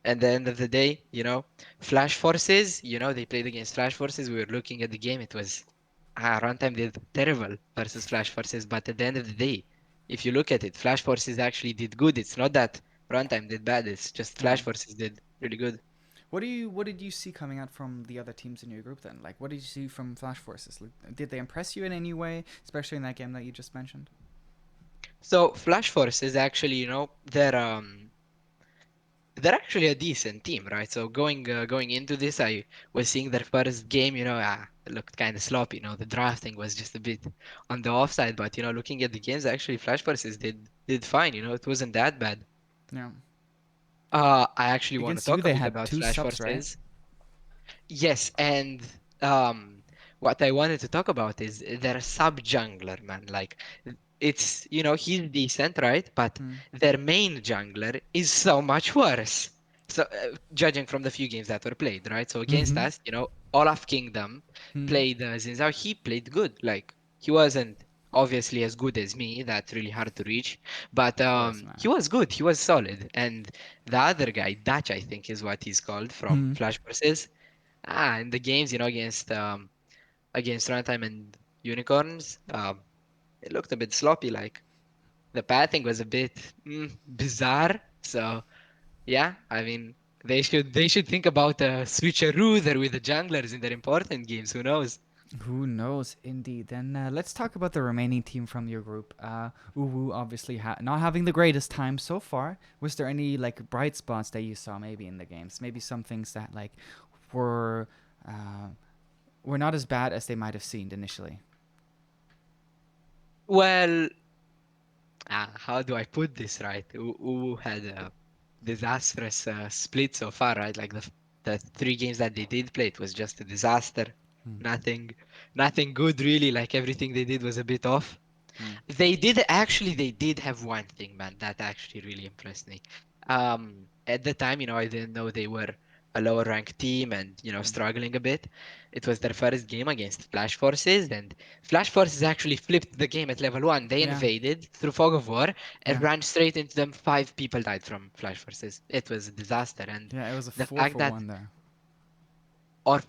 at the end of the day, you know, Flash Forces, you know, they played against Flash Forces. We were looking at the game. It was runtime did terrible versus Flash Forces, but at the end of the day, if you look at it, Flash Forces actually did good. It's not that runtime did bad. It's just Yeah. Flash Forces did really good. What did you see coming out from the other teams in your group then? Like, what did you see from Flash Forces? Like, did they impress you in any way, especially in that game that you just mentioned? So Flash Forces actually, you know, they're actually a decent team, right? So going into this, I was seeing their first game, you know, it looked kind of sloppy. You know, the drafting was just a bit on the offside, but you know, looking at the games, actually, Flash Forces did fine. You know, it wasn't that bad. Yeah. I actually want to Against you, talk a they bit had about two Flash subs, right? Forces. Yes, and um, what I wanted to talk about is their sub jungler, man. Like, it's, you know, he's decent, right? But Hmm. their main jungler is so much worse. So, judging from the few games that were played, right? So against Mm-hmm. us, you know, Olaf Kingdom Hmm. played Xin Zhao. He played good. Like, he wasn't obviously as good as me. That's really hard to reach. But Of course, he man. was good. He was solid. And the other guy, Dutch, I think is what he's called from Hmm. Flash Forces. in the games, against Runtime and Unicorns, it looked a bit sloppy. Like the pathing was a bit bizarre. So yeah, I mean they should think about a switcheroo there with the junglers in their important games. Who knows? Who knows, indeed. Then let's talk about the remaining team from your group. Uwu obviously not having the greatest time so far. Was there any like bright spots that you saw maybe in the games? Maybe some things that like were uh, were not as bad as they might have seemed initially. Well, how do I put this right? Uwu had a disastrous split so far, right? Like the 3 games that they did play, it was just a disaster. Hmm. Nothing good really. Like everything they did was a bit off. Hmm. They did have one thing, man, that actually really impressed me. At the time, I didn't know they were a lower ranked team and, struggling a bit. It was their first game against Flash Forces, and Flash Forces actually flipped the game at level 1. They Yeah. invaded through Fog of War and Yeah. ran straight into them. 5 people died from Flash Forces. It was a disaster. And Yeah. It was a the four fact for that one there. our